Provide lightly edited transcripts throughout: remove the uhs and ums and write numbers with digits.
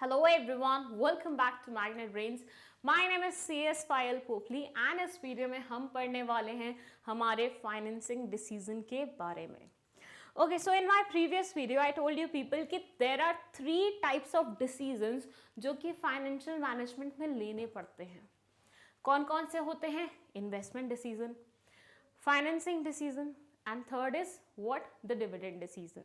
Hello everyone, welcome back to Magnet Brains. My name is CS Payal Pokhli and इस video में हम पढ़ने वाले हैं हमारे फाइनेंसिंग डिसीजन के बारे में. Okay, so in my previous video I told you people कि there are 3 types of decisions जो कि फाइनेंशियल मैनेजमेंट में लेने पड़ते हैं. कौन कौन से होते हैं? Investment decision, financing decision and third is what the dividend decision.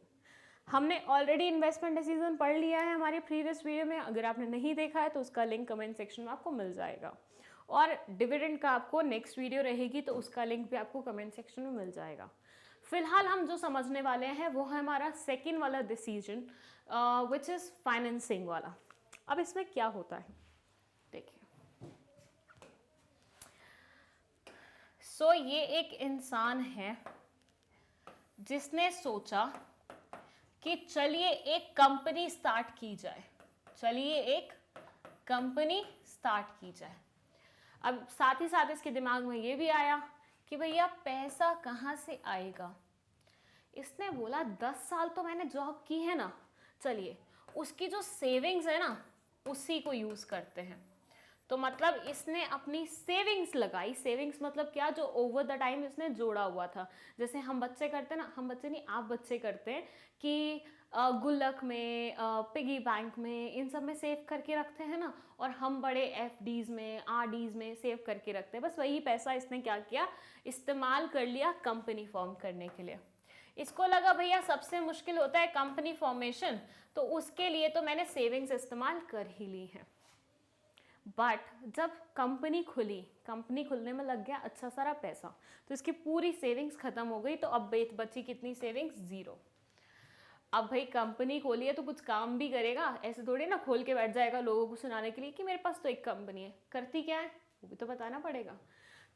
हमने ऑलरेडी इन्वेस्टमेंट डिसीजन पढ़ लिया है हमारे प्रीवियस वीडियो में. अगर आपने नहीं देखा है तो उसका लिंक कमेंट सेक्शन में आपको मिल जाएगा, और डिविडेंड का आपको नेक्स्ट वीडियो रहेगी तो उसका लिंक भी आपको कमेंट सेक्शन में मिल जाएगा. फिलहाल हम जो समझने वाले हैं वो है हमारा सेकेंड वाला डिसीजन विच इज़ फाइनेंसिंग वाला. अब इसमें क्या होता है देखिए. सो ये एक इंसान है जिसने सोचा कि चलिए एक कंपनी स्टार्ट की जाए. अब साथ ही साथ इसके दिमाग में ये भी आया कि भैया पैसा कहाँ से आएगा. इसने बोला 10 साल तो मैंने जॉब की है ना, चलिए उसकी जो सेविंग्स है ना उसी को यूज़ करते हैं. तो मतलब इसने अपनी सेविंग्स लगाई. सेविंग्स मतलब क्या, जो ओवर द टाइम इसने जोड़ा हुआ था. जैसे हम बच्चे करते हैं ना, हम बच्चे नहीं आप बच्चे करते हैं कि गुल्लक में, पिगी बैंक में, इन सब में सेव करके रखते हैं ना, और हम बड़े एफडीज में, आरडीज में सेव करके रखते हैं. बस वही पैसा इसने क्या किया, इस्तेमाल कर लिया कंपनी फॉर्म करने के लिए. इसको लगा भैया सबसे मुश्किल होता है कंपनी फॉर्मेशन, तो उसके लिए तो मैंने सेविंग्स इस्तेमाल कर ही ली है. बट जब कंपनी खुलने में लग गया अच्छा सारा पैसा, तो इसकी पूरी सेविंग्स खत्म हो गई. तो अब बची कितनी सेविंग्स? 0. अब भाई कंपनी खोली है तो कुछ काम भी करेगा, ऐसे थोड़ी ना खोल के बैठ जाएगा लोगों को सुनाने के लिए कि मेरे पास तो एक कंपनी है. करती क्या है वो भी तो बताना पड़ेगा.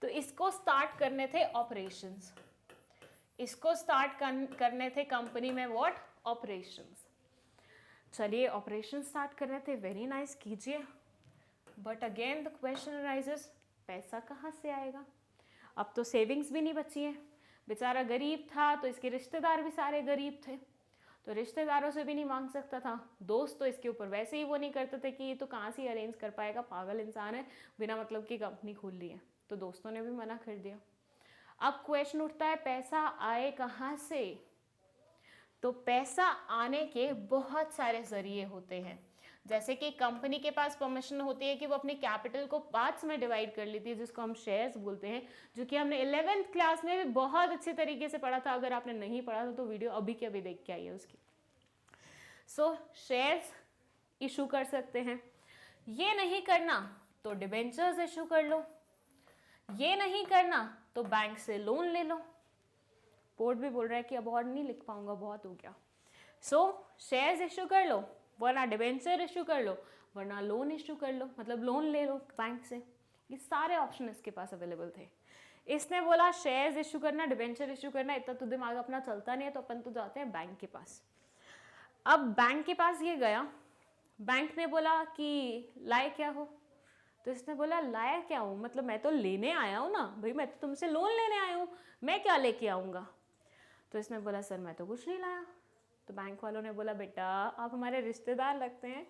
तो इसको स्टार्ट करने थे ऑपरेशंस. इसको स्टार्ट करने थे कंपनी में व्हाट? ऑपरेशंस. चलिए ऑपरेशन स्टार्ट करने थे. वेरी नाइस, कीजिए. But again the question arises, पैसा कहाँ से आएगा? अब तो सेविंग्स भी नहीं बची है. बेचारा गरीब था तो इसके रिश्तेदार भी सारे गरीब थे, तो रिश्तेदारों से भी नहीं मांग सकता था. दोस्त तो इसके ऊपर वैसे ही वो नहीं करते थे कि ये तो कहाँ से अरेंज कर पाएगा, पागल इंसान है, बिना मतलब की कंपनी खोल ली है. तो दोस्तों ने भी मना कर दिया. अब क्वेश्चन उठता है पैसा आए कहाँ से? तो पैसा आने के बहुत सारे जरिए होते हैं. जैसे कि कंपनी के पास परमिशन होती है कि वो अपने कैपिटल को पार्ट्स में डिवाइड कर लेती है, जिसको हम शेयर्स बोलते हैं, जो कि हमने 11th क्लास में भी बहुत अच्छे तरीके से पढ़ा था. अगर आपने नहीं पढ़ा था तो वीडियो अभी के अभी देख के आइए उसकी. सो शेयर्स इशू कर सकते हैं. ये नहीं करना तो डिबेंचर्स इशू कर लो. ये नहीं करना तो बैंक से लोन ले लो. बोर्ड भी बोल रहा है कि अब और नहीं लिख पाऊंगा, बहुत हो गया. सो शेयर्स इशू कर लो, वरना डिबेंचर इशू कर लो, वरना लोन इशू कर लो, मतलब लोन ले लो बैंक से. ये सारे ऑप्शन इसके पास अवेलेबल थे. इसने बोला शेयर्स इशू करना, डिबेंचर इशू करना, इतना तो दिमाग अपना चलता नहीं है, तो अपन तो जाते हैं बैंक के पास. अब बैंक के पास ये गया. बैंक ने बोला कि लाए क्या हो? तो इसने बोला लाया क्या हूँ, मतलब मैं तो लेने आया हूँ ना भाई, मैं तो तुमसे लोन लेने आया हूँ, मैं क्या लेके आऊँगा? तो इसने बोला सर मैं तो कुछ नहीं लाया. तो बैंक वालों ने बोला बेटा आप हमारे रिश्तेदार लगते हैं,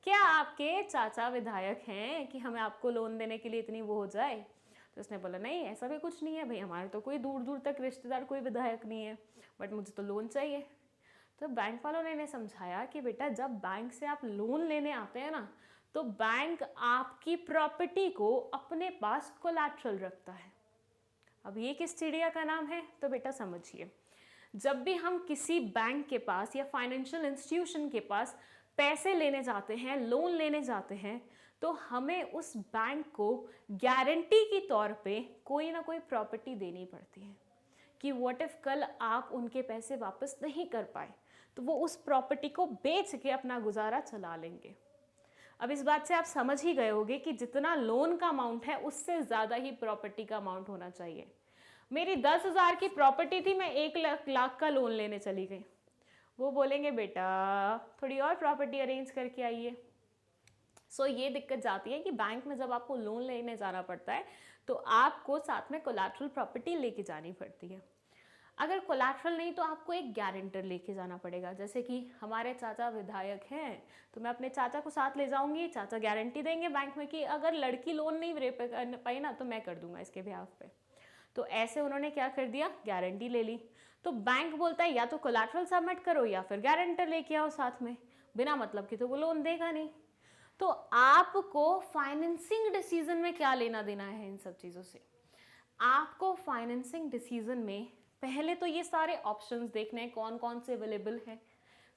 क्या आपके चाचा विधायक हैं कि हमें आपको लोन देने के लिए इतनी वो हो जाए? तो उसने बोला नहीं ऐसा भी कुछ नहीं है भाई, हमारे तो कोई दूर दूर तक रिश्तेदार, कोई विधायक नहीं है, बट मुझे तो लोन चाहिए. तो बैंक वालों ने इन्हें समझाया कि बेटा जब बैंक से आप लोन लेने आते हैं ना, तो बैंक आपकी प्रॉपर्टी को अपने पास कोलैटरल रखता है. अब ये किस चिड़िया का नाम है? तो बेटा समझिए, जब भी हम किसी बैंक के पास या फाइनेंशियल इंस्टीट्यूशन के पास पैसे लेने जाते हैं, लोन लेने जाते हैं, तो हमें उस बैंक को गारंटी के तौर पे कोई ना कोई प्रॉपर्टी देनी पड़ती है कि व्हाट इफ कल आप उनके पैसे वापस नहीं कर पाए तो वो उस प्रॉपर्टी को बेच के अपना गुजारा चला लेंगे. अब इस बात से आप समझ ही गए होंगे कि जितना लोन का अमाउंट है उससे ज़्यादा ही प्रॉपर्टी का अमाउंट होना चाहिए. मेरी 10,000 की प्रॉपर्टी थी, मैं 1 लाख का लोन लेने चली गई. वो बोलेंगे बेटा थोड़ी और प्रॉपर्टी अरेंज करके आइए. सो ये दिक्कत जाती है कि बैंक में जब आपको लोन लेने जाना पड़ता है तो आपको साथ में कोलैटरल प्रॉपर्टी लेके जानी पड़ती है. अगर कोलैटरल नहीं तो आपको एक गारंटर लेके जाना पड़ेगा। जैसे कि हमारे चाचा विधायक हैं तो मैं अपने चाचा को साथ ले जाऊंगी, चाचा गारंटी देंगे बैंक में कि अगर लड़की लोन नहीं दे पाई ना तो मैं कर दूंगा इसके बिहाफ पे। तो ऐसे उन्होंने क्या कर दिया, गारंटी ले ली। तो बैंक बोलता है या तो कोलैटरल सबमिट करो या फिर गारंटर लेके आओ साथ में, बिना मतलब कि तो वो लोन देगा नहीं। तो आपको फाइनेंसिंग डिसीजन में क्या लेना देना है इन सब चीज़ों से? आपको फाइनेंसिंग डिसीजन में पहले तो ये सारे ऑप्शंस देखने हैं कौन कौन से अवेलेबल हैं,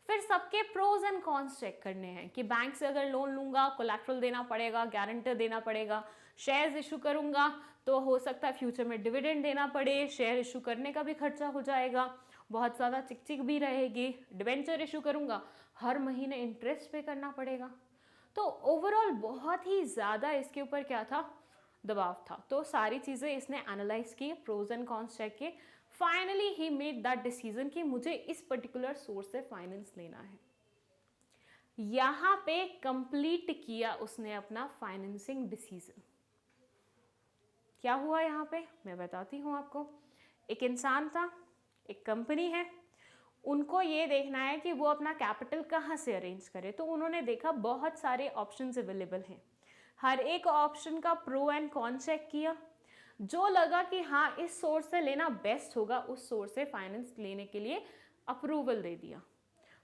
फिर सबके प्रोज एंड कॉन्स चेक करने हैं कि बैंक से अगर लोन लूंगा कोलैटरल देना पड़ेगा, गारंटर देना पड़ेगा, शेयर्स इशू करूंगा तो हो सकता है फ्यूचर में डिविडेंड देना पड़े, शेयर इशू करने का भी खर्चा हो जाएगा, बहुत ज़्यादा चिकचिक भी रहेगी, डिवेंचर इशू करूंगा हर महीने इंटरेस्ट पे करना पड़ेगा। तो ओवरऑल बहुत ही ज़्यादा इसके ऊपर क्या था, दबाव था। तो सारी चीज़ें इसने एनालाइज की, प्रोज एंड कॉन्स चेक किए, finally he made that decision कि मुझे इस पर्टिकुलर सोर्स से फाइनेंस लेना है। यहाँ पे कंप्लीट किया उसने अपना फाइनेंसिंग डिसीजन। क्या हुआ यहाँ पे मैं बताती हूँ आपको। एक इंसान था, एक कंपनी है, उनको ये देखना है कि वो अपना कैपिटल कहाँ से अरेंज करे। तो उन्होंने देखा बहुत सारे ऑप्शंस अवेलेबल हैं, हर एक ऑप्शन का प्रो एंड कॉन चेक किया, जो लगा कि हाँ इस सोर्स से लेना बेस्ट होगा उस सोर्स से फाइनेंस लेने के लिए अप्रूवल दे दिया।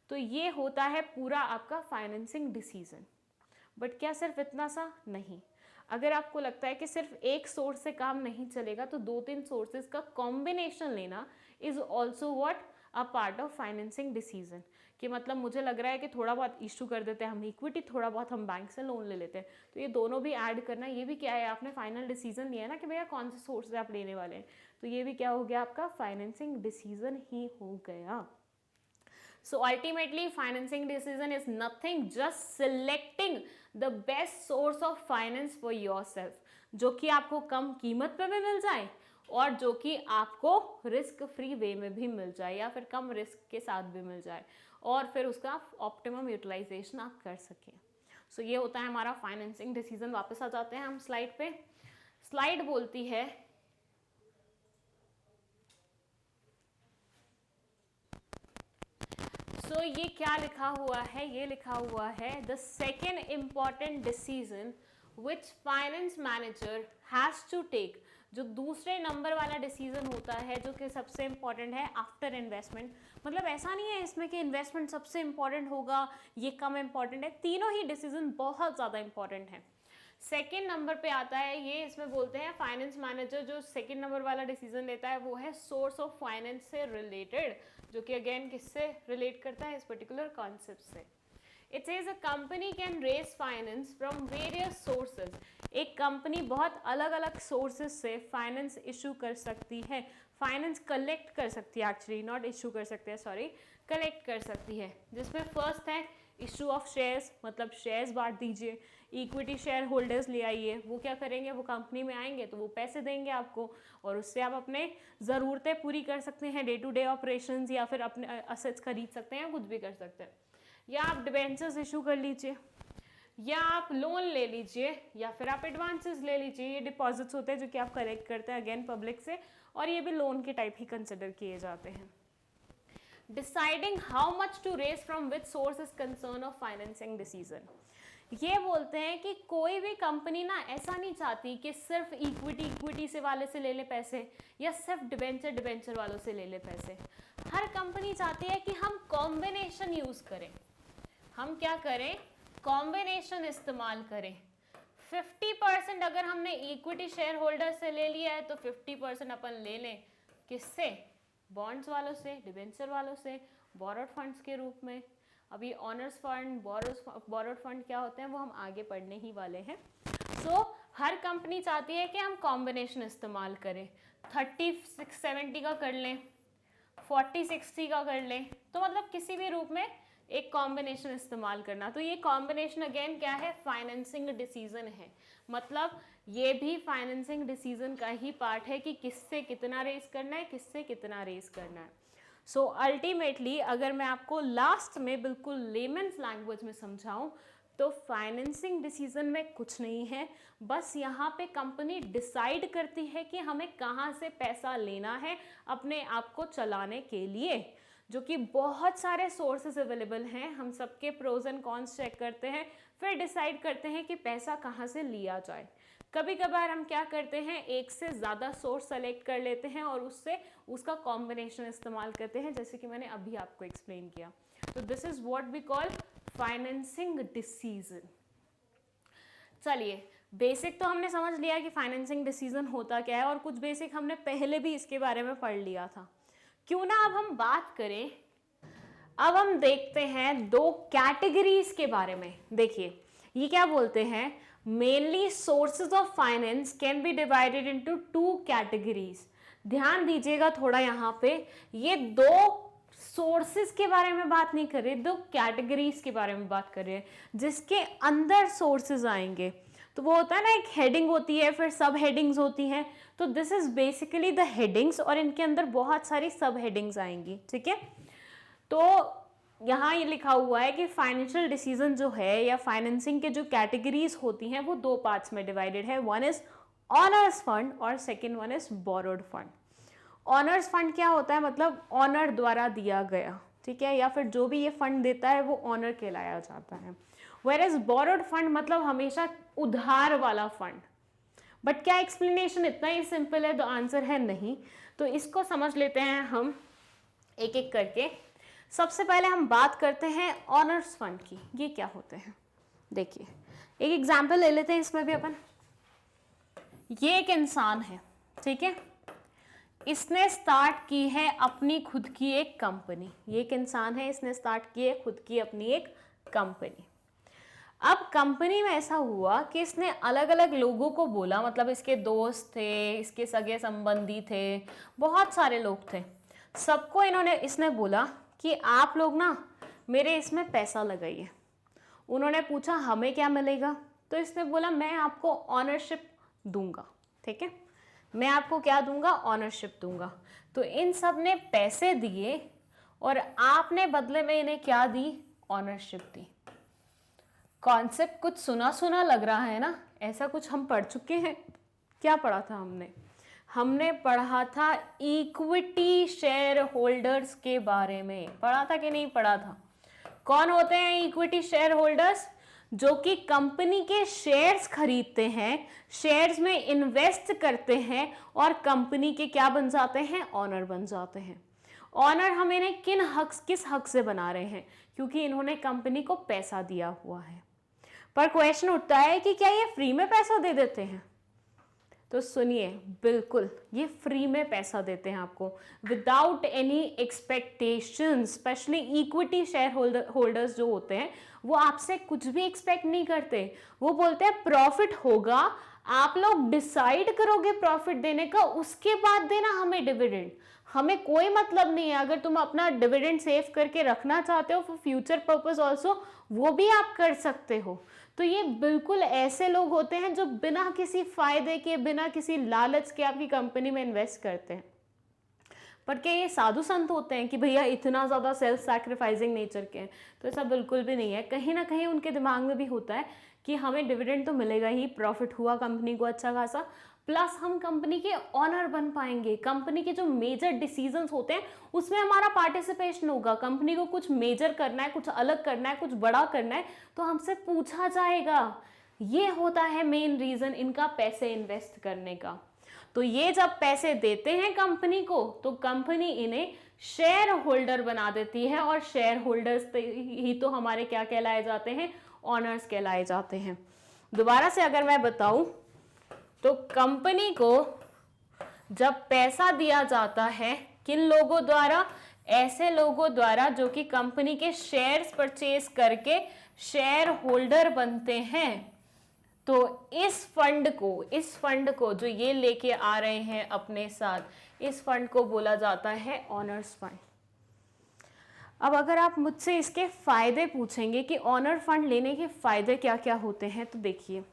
तो ये होता है पूरा आपका फाइनेंसिंग डिसीजन। बट क्या सिर्फ इतना सा नहीं, अगर आपको लगता है कि सिर्फ एक सोर्स से काम नहीं चलेगा तो 2-3 सोर्सेज का कॉम्बिनेशन लेना is also what a part of financing decision. कि मतलब मुझे लग रहा है कि थोड़ा बहुत इशू कर देते हैं हम इक्विटी, थोड़ा बहुत हम बैंक से लोन ले लेते हैं, तो ये दोनों भी ऐड करना, ये भी क्या है, आपने फाइनल डिसीजन लिया है ना कि भैया कौन से सोर्स से आप लेने वाले हैं, तो ये भी क्या हो गया आपका फाइनेंसिंग डिसीजन ही हो गया। So ultimately financing decision is nothing, just selecting the best source of finance for yourself, जो कि आपको कम कीमत पे भी मिल जाए और जो कि आपको रिस्क फ्री वे में भी मिल जाए या फिर कम रिस्क के साथ भी मिल जाए और फिर उसका ऑप्टिमम यूटिलाइजेशन आप कर सकें। सो ये होता है हमारा फाइनेंसिंग डिसीजन। वापस आ जाते हैं हम स्लाइड पे। स्लाइड बोलती है तो ये क्या लिखा हुआ है, ये लिखा हुआ है the second important decision which finance manager has to take, जो दूसरे नंबर वाला डिसीजन होता है जो कि सबसे इंपॉर्टेंट है आफ्टर इन्वेस्टमेंट। मतलब ऐसा नहीं है इसमें कि इन्वेस्टमेंट सबसे इंपॉर्टेंट होगा, ये कम इंपॉर्टेंट है, तीनों ही डिसीजन बहुत ज़्यादा इंपॉर्टेंट है। सेकेंड नंबर पे आता है ये, इसमें बोलते हैं फाइनेंस मैनेजर जो सेकेंड नंबर वाला डिसीजन लेता है वो है सोर्स ऑफ फाइनेंस से रिलेटेड, जो कि अगेन किससे रिलेट करता है, इस पर्टिकुलर कॉन्सेप्ट से। It says a company can raise finance from various sources, एक कंपनी बहुत अलग अलग सोर्सेज से फाइनेंस इशू कर सकती है, फाइनेंस कलेक्ट कर सकती है, एक्चुअली नॉट इशू कर सकते हैं, सॉरी, कलेक्ट कर सकती है। जिसमें फर्स्ट है इशू ऑफ शेयर्स, मतलब शेयर्स बांट दीजिए, इक्विटी शेयर होल्डर्स ले आइए, वो क्या करेंगे, वो कंपनी में आएंगे तो वो पैसे देंगे आपको और उससे आप अपने ज़रूरतें पूरी कर सकते हैं, डे टू डे ऑपरेशंस, या फिर अपने असेट्स खरीद सकते हैं, कुछ भी कर सकते हैं। या आप डिबेंचर्स इशू कर लीजिए, या आप लोन ले लीजिए, या फिर आप एडवांसेस ले लीजिए। ये डिपॉजिट्स होते हैं जो कि आप कलेक्ट करते हैं अगेन पब्लिक से, और ये भी लोन के टाइप ही कंसिडर किए जाते हैं। Deciding how much to raise from which source is concern of financing decision. ये बोलते हैं कि कोई भी कंपनी ना ऐसा नहीं चाहती कि सिर्फ इक्विटी से वाले से ले ले पैसे, या सिर्फ डिबेंचर वालों से ले ले पैसे। हर कंपनी चाहती है कि हम कॉम्बिनेशन यूज करें, हम क्या करें, कॉम्बिनेशन इस्तेमाल करें। 50% अगर हमने इक्विटी शेयर होल्डर से ले लिया है तो 50% अपन ले लें किससे, बॉन्ड्स वालों से, डिबेंचर वालों से, बोरोड फंड्स के रूप में। अभी ऑनर्स फंड, बोरोड फंड क्या होते हैं वो हम आगे पढ़ने ही वाले हैं। सो हर कंपनी चाहती है कि हम कॉम्बिनेशन इस्तेमाल करें, 30-70 का कर लें, 40-60 का कर लें, तो मतलब किसी भी रूप में एक कॉम्बिनेशन इस्तेमाल करना। तो ये कॉम्बिनेशन अगेन क्या है, फाइनेंसिंग डिसीजन है। मतलब ये भी फाइनेंसिंग डिसीजन का ही पार्ट है कि किससे कितना रेज करना है, किससे कितना रेज करना है। सो अल्टीमेटली अगर मैं आपको लास्ट में बिल्कुल लेमन्स लैंग्वेज में समझाऊं तो फाइनेंसिंग डिसीजन में कुछ नहीं है, बस यहाँ पे कंपनी डिसाइड करती है कि हमें कहाँ से पैसा लेना है अपने आप को चलाने के लिए, जो कि बहुत सारे सोर्सेज अवेलेबल हैं। हम सबके प्रोज एंड कॉन्स चेक करते हैं, फिर डिसाइड करते हैं कि पैसा कहाँ से लिया जाए। कभी कभार हम क्या करते हैं, एक से ज़्यादा सोर्स सेलेक्ट कर लेते हैं और उससे उसका कॉम्बिनेशन इस्तेमाल करते हैं, जैसे कि मैंने अभी आपको एक्सप्लेन किया। तो this is what we call financing decision. चलिए, बेसिक तो हमने समझ लिया कि फाइनेंसिंग डिसीजन होता क्या है, और कुछ बेसिक हमने पहले भी इसके बारे में पढ़ लिया था। क्यों ना अब हम बात करें, अब हम देखते हैं दो कैटेगरीज के बारे में। देखिए ये क्या बोलते हैं, mainly sources of finance can be divided into two categories. ध्यान दीजिएगा थोड़ा यहाँ पे, ये दो सोर्सेज के बारे में बात नहीं कर रहे, दो कैटेगरीज के बारे में बात कर रहे हैं, जिसके अंदर सोर्सेज आएंगे। तो वो होता है ना, एक हेडिंग होती है, फिर सब हेडिंग्स होती हैं। तो this is basically the headings, और इनके अंदर बहुत सारी सब हेडिंग्स आएंगी, ठीक है। तो यहाँ ये लिखा हुआ है कि फाइनेंशियल डिसीजन जो है या फाइनेंसिंग के जो कैटेगरीज होती हैं वो दो पार्ट्स में डिवाइडेड है। वन इज ऑनर्स फंड और second one is borrowed fund. Owners fund क्या होता है, मतलब ऑनर द्वारा दिया गया, ठीक है, या फिर जो भी ये फंड देता है वो ऑनर कहलाया जाता है। वेयरएज बोरोड फंड मतलब हमेशा उधार वाला फंड। बट क्या एक्सप्लेनेशन इतना ही सिंपल है? तो आंसर है नहीं। तो इसको समझ लेते हैं हम एक एक करके। सबसे पहले हम बात करते हैं ऑनर्स फंड की, ये क्या होते हैं। देखिए एक एग्जाम्पल ले लेते हैं इसमें भी अपन। ये एक इंसान है, ठीक है, इसने स्टार्ट की है अपनी खुद की एक कंपनी। ये एक इंसान है, इसने स्टार्ट की है खुद की अपनी एक कंपनी। अब कंपनी में ऐसा हुआ कि इसने अलग अलग लोगों को बोला, मतलब इसके दोस्त थे, इसके सगे संबंधी थे, बहुत सारे लोग थे, सबको इसने बोला कि आप लोग ना मेरे इसमें पैसा लगाइए। उन्होंने पूछा हमें क्या मिलेगा, तो इसने बोला मैं आपको ऑनरशिप दूंगा, ठीक है, मैं आपको क्या दूंगा, ऑनरशिप दूंगा। तो इन सब ने पैसे दिए और आपने बदले में इन्हें क्या दी, ऑनरशिप दी। कॉन्सेप्ट कुछ सुना सुना लग रहा है ना, ऐसा कुछ हम पढ़ चुके हैं। क्या पढ़ा था हमने पढ़ा था इक्विटी शेयर होल्डर्स के बारे में। पढ़ा था कि नहीं पढ़ा था? कौन होते हैं इक्विटी शेयर होल्डर्स? जो कि कंपनी के शेयर्स खरीदते हैं, शेयर्स में इन्वेस्ट करते हैं और कंपनी के क्या बन जाते हैं, ऑनर बन जाते हैं। ऑनर हम इन्हें किस हक से बना रहे हैं, क्योंकि इन्होंने कंपनी को पैसा दिया हुआ है। पर क्वेश्चन उठता है कि क्या ये फ्री में पैसा दे देते हैं? तो सुनिए, बिल्कुल ये फ्री में पैसा देते हैं आपको, without any expectation. Specially equity share holders जो होते हैं वो आपसे कुछ भी एक्सपेक्ट नहीं करते। वो बोलते हैं प्रॉफिट होगा, आप लोग डिसाइड करोगे प्रॉफिट देने का, उसके बाद देना हमें डिविडेंड। हमें कोई मतलब नहीं है, अगर तुम अपना डिविडेंड सेव करके रखना चाहते हो फॉर फ्यूचर पर्पस ऑल्सो, वो भी आप कर सकते हो। तो ये बिल्कुल ऐसे लोग होते हैं जो बिना किसी फायदे के, बिना किसी लालच के आपकी कंपनी में इन्वेस्ट करते हैं। पर क्या ये साधु संत होते हैं कि भैया इतना ज़्यादा सेल्फ सैक्रिफाइसिंग नेचर के हैं? तो ऐसा बिल्कुल भी नहीं है। कहीं ना कहीं उनके दिमाग में भी होता है कि हमें डिविडेंड तो मिलेगा ही, प्रॉफिट हुआ कंपनी को अच्छा खासा, प्लस हम कंपनी के ऑनर बन पाएंगे, कंपनी के जो मेजर डिसीजंस होते हैं उसमें हमारा पार्टिसिपेशन होगा। कंपनी को कुछ मेजर करना है, कुछ अलग करना है, कुछ बड़ा करना है, तो हमसे पूछा जाएगा। ये होता है मेन रीजन इनका पैसे इन्वेस्ट करने का। तो ये जब पैसे देते हैं कंपनी को, तो कंपनी इन्हें शेयर होल्डर बना देती है, और शेयर होल्डर्स ही तो हमारे क्या कहलाए जाते हैं, ऑनर्स कहलाए जाते हैं। दोबारा से अगर मैं बताऊं तो कंपनी को जब पैसा दिया जाता है, किन लोगों द्वारा? ऐसे लोगों द्वारा जो कि कंपनी के शेयर्स परचेज करके शेयर होल्डर बनते हैं। तो इस फंड को जो ये लेके आ रहे हैं अपने साथ, इस फंड को बोला जाता है ऑनर्स फंड। अब अगर आप मुझसे इसके फायदे पूछेंगे कि ऑनर फंड लेने के फायदे क्या क्या होते हैं, तो देखिए,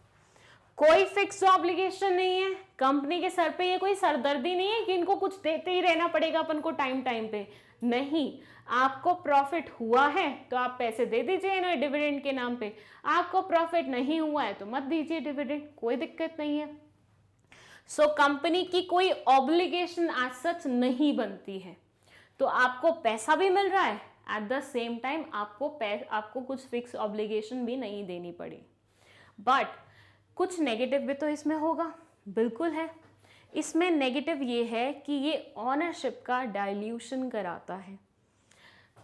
कोई फिक्स ऑब्लिगेशन नहीं है कंपनी के सर पे। ये कोई सरदर्दी नहीं है कि इनको कुछ देते ही रहना पड़ेगा अपन को टाइम टाइम पे। नहीं, आपको प्रॉफिट हुआ है तो आप पैसे दे दीजिए इन्हें डिविडेंड के नाम पे, आपको प्रॉफिट नहीं हुआ है तो मत दीजिए डिविडेंड, कोई दिक्कत नहीं है। सो कंपनी की कोई ऑब्लिगेशन एज सच नहीं बनती है, तो आपको पैसा भी मिल रहा है, एट द सेम टाइम आपको कुछ फिक्स ऑब्लिगेशन भी नहीं देनी पड़ी। बट कुछ नेगेटिव भी तो इसमें होगा, बिल्कुल है। इसमें नेगेटिव ये है कि ये ऑनरशिप का डाइल्यूशन कराता है।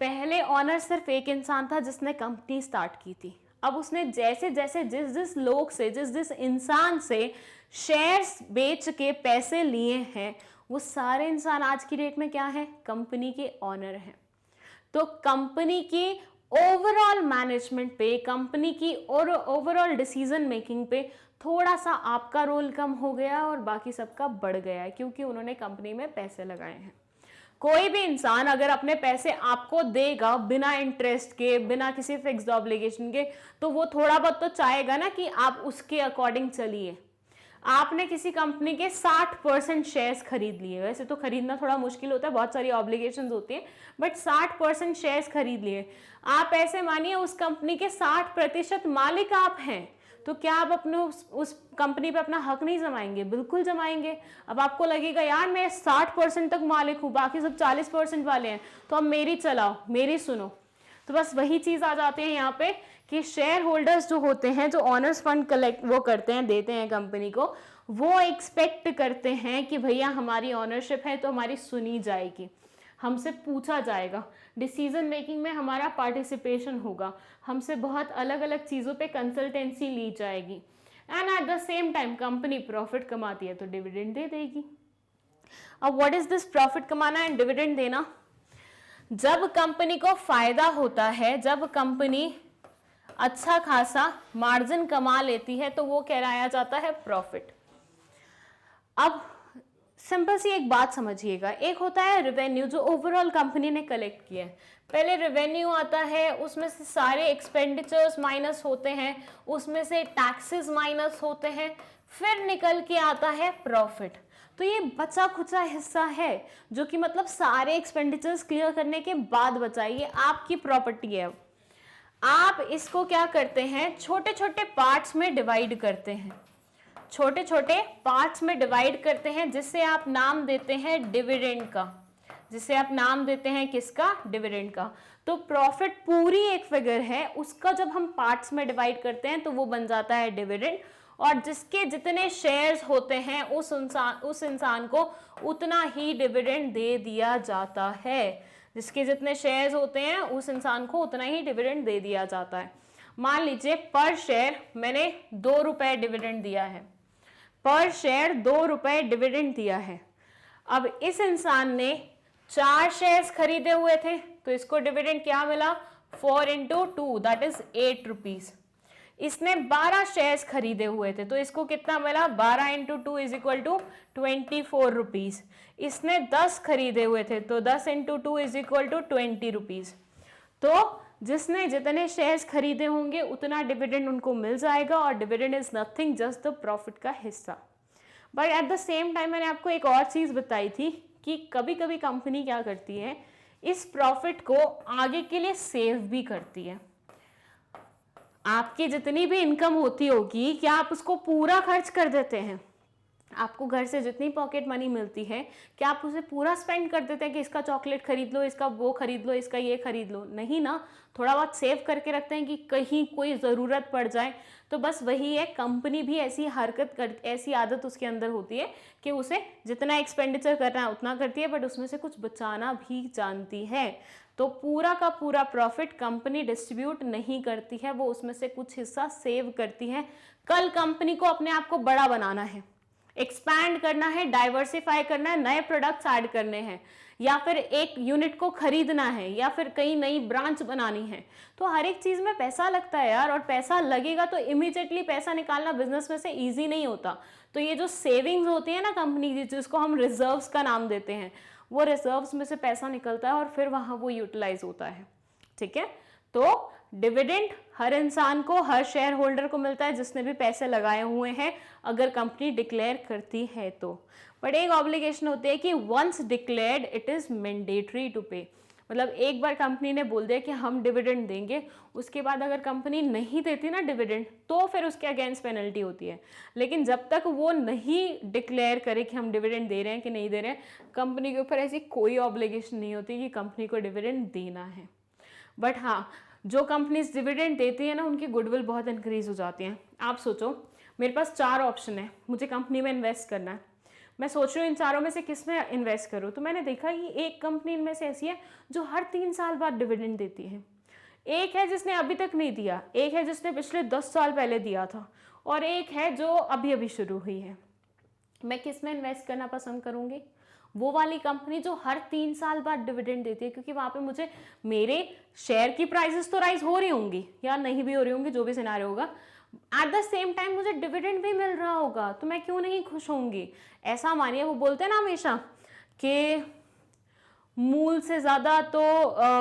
पहले ऑनर सिर्फ एक इंसान था जिसने कंपनी स्टार्ट की थी, अब उसने जैसे जैसे जिस लोग से जिस इंसान से शेयर्स बेच के पैसे लिए हैं, वो सारे इंसान आज की डेट में क्या है, कंपनी के ऑनर हैं। तो कंपनी की ओवरऑल मैनेजमेंट पे, कंपनी की और ओवरऑल डिसीजन मेकिंग पे थोड़ा सा आपका रोल कम हो गया और बाकी सबका बढ़ गया है, क्योंकि उन्होंने कंपनी में पैसे लगाए हैं। कोई भी इंसान अगर अपने पैसे आपको देगा बिना इंटरेस्ट के, बिना किसी फिक्स्ड ऑब्लिगेशन के, तो वो थोड़ा बहुत तो चाहेगा ना कि आप उसके अकॉर्डिंग चलिए। आपने किसी कंपनी के 60% शेयर्स खरीद लिए, वैसे तो खरीदना थोड़ा मुश्किल होता है, बहुत सारी ऑब्लिगेशंस होती हैं, बट 60% शेयर्स खरीद लिए। आप ऐसे मानिए उस कंपनी के 60% मालिक आप हैं, तो क्या आप अपने उस कंपनी पे अपना हक नहीं जमाएंगे? बिल्कुल जमाएंगे। अब आपको लगेगा यार मैं 60% तक मालिक हूँ, बाकी सब 40% वाले हैं, तो अब मेरी चलाओ, मेरी सुनो। तो बस वही चीज आ जाती है यहाँ पे कि शेयर होल्डर्स जो होते हैं, जो ऑनर्स फंड कलेक्ट वो करते हैं, देते हैं कंपनी को, वो एक्सपेक्ट करते हैं कि भैया हमारी ऑनरशिप है तो हमारी सुनी जाएगी, हमसे पूछा जाएगा, डिसीजन मेकिंग में हमारा पार्टिसिपेशन होगा, हमसे बहुत अलग अलग चीज़ों पे कंसल्टेंसी ली जाएगी, and at the same time company profit कमाती है तो डिविडेंड दे देगी। अब व्हाट इज दिस प्रॉफिट कमाना एंड डिविडेंड देना? जब कंपनी को फायदा होता है, जब कंपनी अच्छा खासा मार्जिन कमा लेती है, तो वो कहलाया जाता है प्रॉफिट। अब सिंपल सी एक बात समझिएगा, एक होता है रेवेन्यू जो ओवरऑल कंपनी ने कलेक्ट किया है। पहले रेवेन्यू आता है, उसमें से सारे एक्सपेंडिचर्स माइनस होते हैं, उसमें से टैक्सेस माइनस होते हैं, फिर निकल के आता है प्रॉफिट। तो ये बचा खुचा हिस्सा है जो कि मतलब सारे एक्सपेंडिचर्स क्लियर करने के बाद बचा, ये आपकी प्रॉपर्टी है। आप इसको क्या करते हैं, छोटे छोटे पार्ट्स में डिवाइड करते हैं, छोटे छोटे पार्ट्स में डिवाइड करते हैं, जिससे आप नाम देते हैं डिविडेंड का, जिसे आप नाम देते हैं किसका, डिविडेंड का। तो प्रॉफिट पूरी एक फिगर है, उसका जब हम पार्ट्स में डिवाइड करते हैं तो वो बन जाता है डिविडेंड, और जिसके जितने शेयर्स होते हैं उस इंसान को उतना ही डिविडेंड दे दिया जाता है। जिसके जितने शेयर्स होते हैं उस इंसान को उतना ही डिविडेंड दे दिया जाता है। मान लीजिए पर शेयर मैंने 2 रुपए डिविडेंड दिया है, पर शेयर 2 रुपए डिविडेंड दिया है। अब इस इंसान ने 4 शेयर्स खरीदे हुए थे, तो इसको डिविडेंड क्या मिला, 4 into 2 दैट इज 8 रुपीज। इसने 12 शेयर्स खरीदे हुए थे, तो इसको कितना मिला, 12 into 2 is equal to 24 rupees. इसने 10 खरीदे हुए थे, तो 10 into 2 is equal to 20 rupees. तो जिसने जितने शेयर्स खरीदे होंगे उतना डिविडेंड उनको मिल जाएगा, और dividend is nothing just the profit का हिस्सा। But at the same time मैंने आपको एक और चीज बताई थी कि कभी कभी कंपनी क्या करती है, इस प्रॉफिट को आगे के लिए सेव भी करती है। आपकी जितनी भी इनकम होती होगी, क्या आप उसको पूरा खर्च कर देते हैं? आपको घर से जितनी पॉकेट मनी मिलती है, क्या आप उसे पूरा स्पेंड कर देते हैं कि इसका चॉकलेट खरीद लो, इसका वो खरीद लो, इसका ये खरीद लो? नहीं ना, थोड़ा बहुत सेव करके रखते हैं कि कहीं कोई ज़रूरत पड़ जाए। तो बस वही है, कंपनी भी ऐसी ऐसी आदत उसके अंदर होती है कि उसे जितना एक्सपेंडिचर करना है उतना करती है, बट उसमें से कुछ बचाना भी जानती है। तो पूरा का पूरा प्रॉफिट कंपनी डिस्ट्रीब्यूट नहीं करती है, वो उसमें से कुछ हिस्सा सेव करती है। कल कंपनी को अपने आप को बड़ा बनाना है, एक्सपैंड करना है, डाइवर्सिफाई करना है, नए प्रोडक्ट्स ऐड करने हैं, या फिर एक यूनिट को खरीदना है, या फिर कई नई ब्रांच बनानी है, तो हर एक चीज में पैसा लगता है यार। और पैसा लगेगा तो इमीडिएटली पैसा निकालना बिजनेस में से इजी नहीं होता। तो ये जो सेविंग्स होती है ना कंपनी की, जिसको हम रिजर्व्स का नाम देते हैं, वो रिजर्व्स में से पैसा निकलता है और फिर वहां वो यूटिलाइज होता है। ठीक है, तो डिविडेंड हर इंसान को, हर शेयर होल्डर को मिलता है जिसने भी पैसे लगाए हुए हैं, अगर कंपनी डिक्लेयर करती है तो। बट एक ऑब्लिगेशन होती है कि once declared it is mandatory to pay. मतलब एक बार कंपनी ने बोल दिया कि हम डिविडेंड देंगे, उसके बाद अगर कंपनी नहीं देती ना डिविडेंड तो फिर उसके अगेंस्ट पेनल्टी होती है। लेकिन जब तक वो नहीं डिक्लेयर करे कि हम डिविडेंड दे रहे हैं कि नहीं दे रहे हैं, कंपनी के ऊपर ऐसी कोई ऑब्लिगेशन नहीं होती कि कंपनी को डिविडेंड देना है। बट हाँ, जो कंपनीज डिविडेंड देती है ना, उनकी गुडविल बहुत इंक्रीज हो जाती है। आप सोचो, मेरे पास 4 ऑप्शन है, मुझे कंपनी में इन्वेस्ट करना है, मैं सोच रही हूँ इन चारों में से किस में इन्वेस्ट करूँ। तो मैंने देखा कि एक कंपनी इनमें से ऐसी है जो हर 3 साल बाद डिविडेंड देती है, एक है जिसने अभी तक नहीं दिया, एक है जिसने पिछले 10 साल पहले दिया था, और एक है जो अभी अभी शुरू हुई है। मैं किस में इन्वेस्ट करना पसंद करूँगी? वो वाली कंपनी जो हर 3 साल बाद डिविडेंड देती है, क्योंकि वहाँ पे मुझे मेरे शेयर की प्राइसेस तो राइज हो रही होंगी या नहीं भी हो रही होंगी, जो भी सिनारियो होगा, एट द सेम टाइम मुझे डिविडेंड भी मिल रहा होगा, तो मैं क्यों नहीं खुश होंगी। ऐसा मानिए, वो बोलते हैं ना हमेशा कि मूल से ज़्यादा तो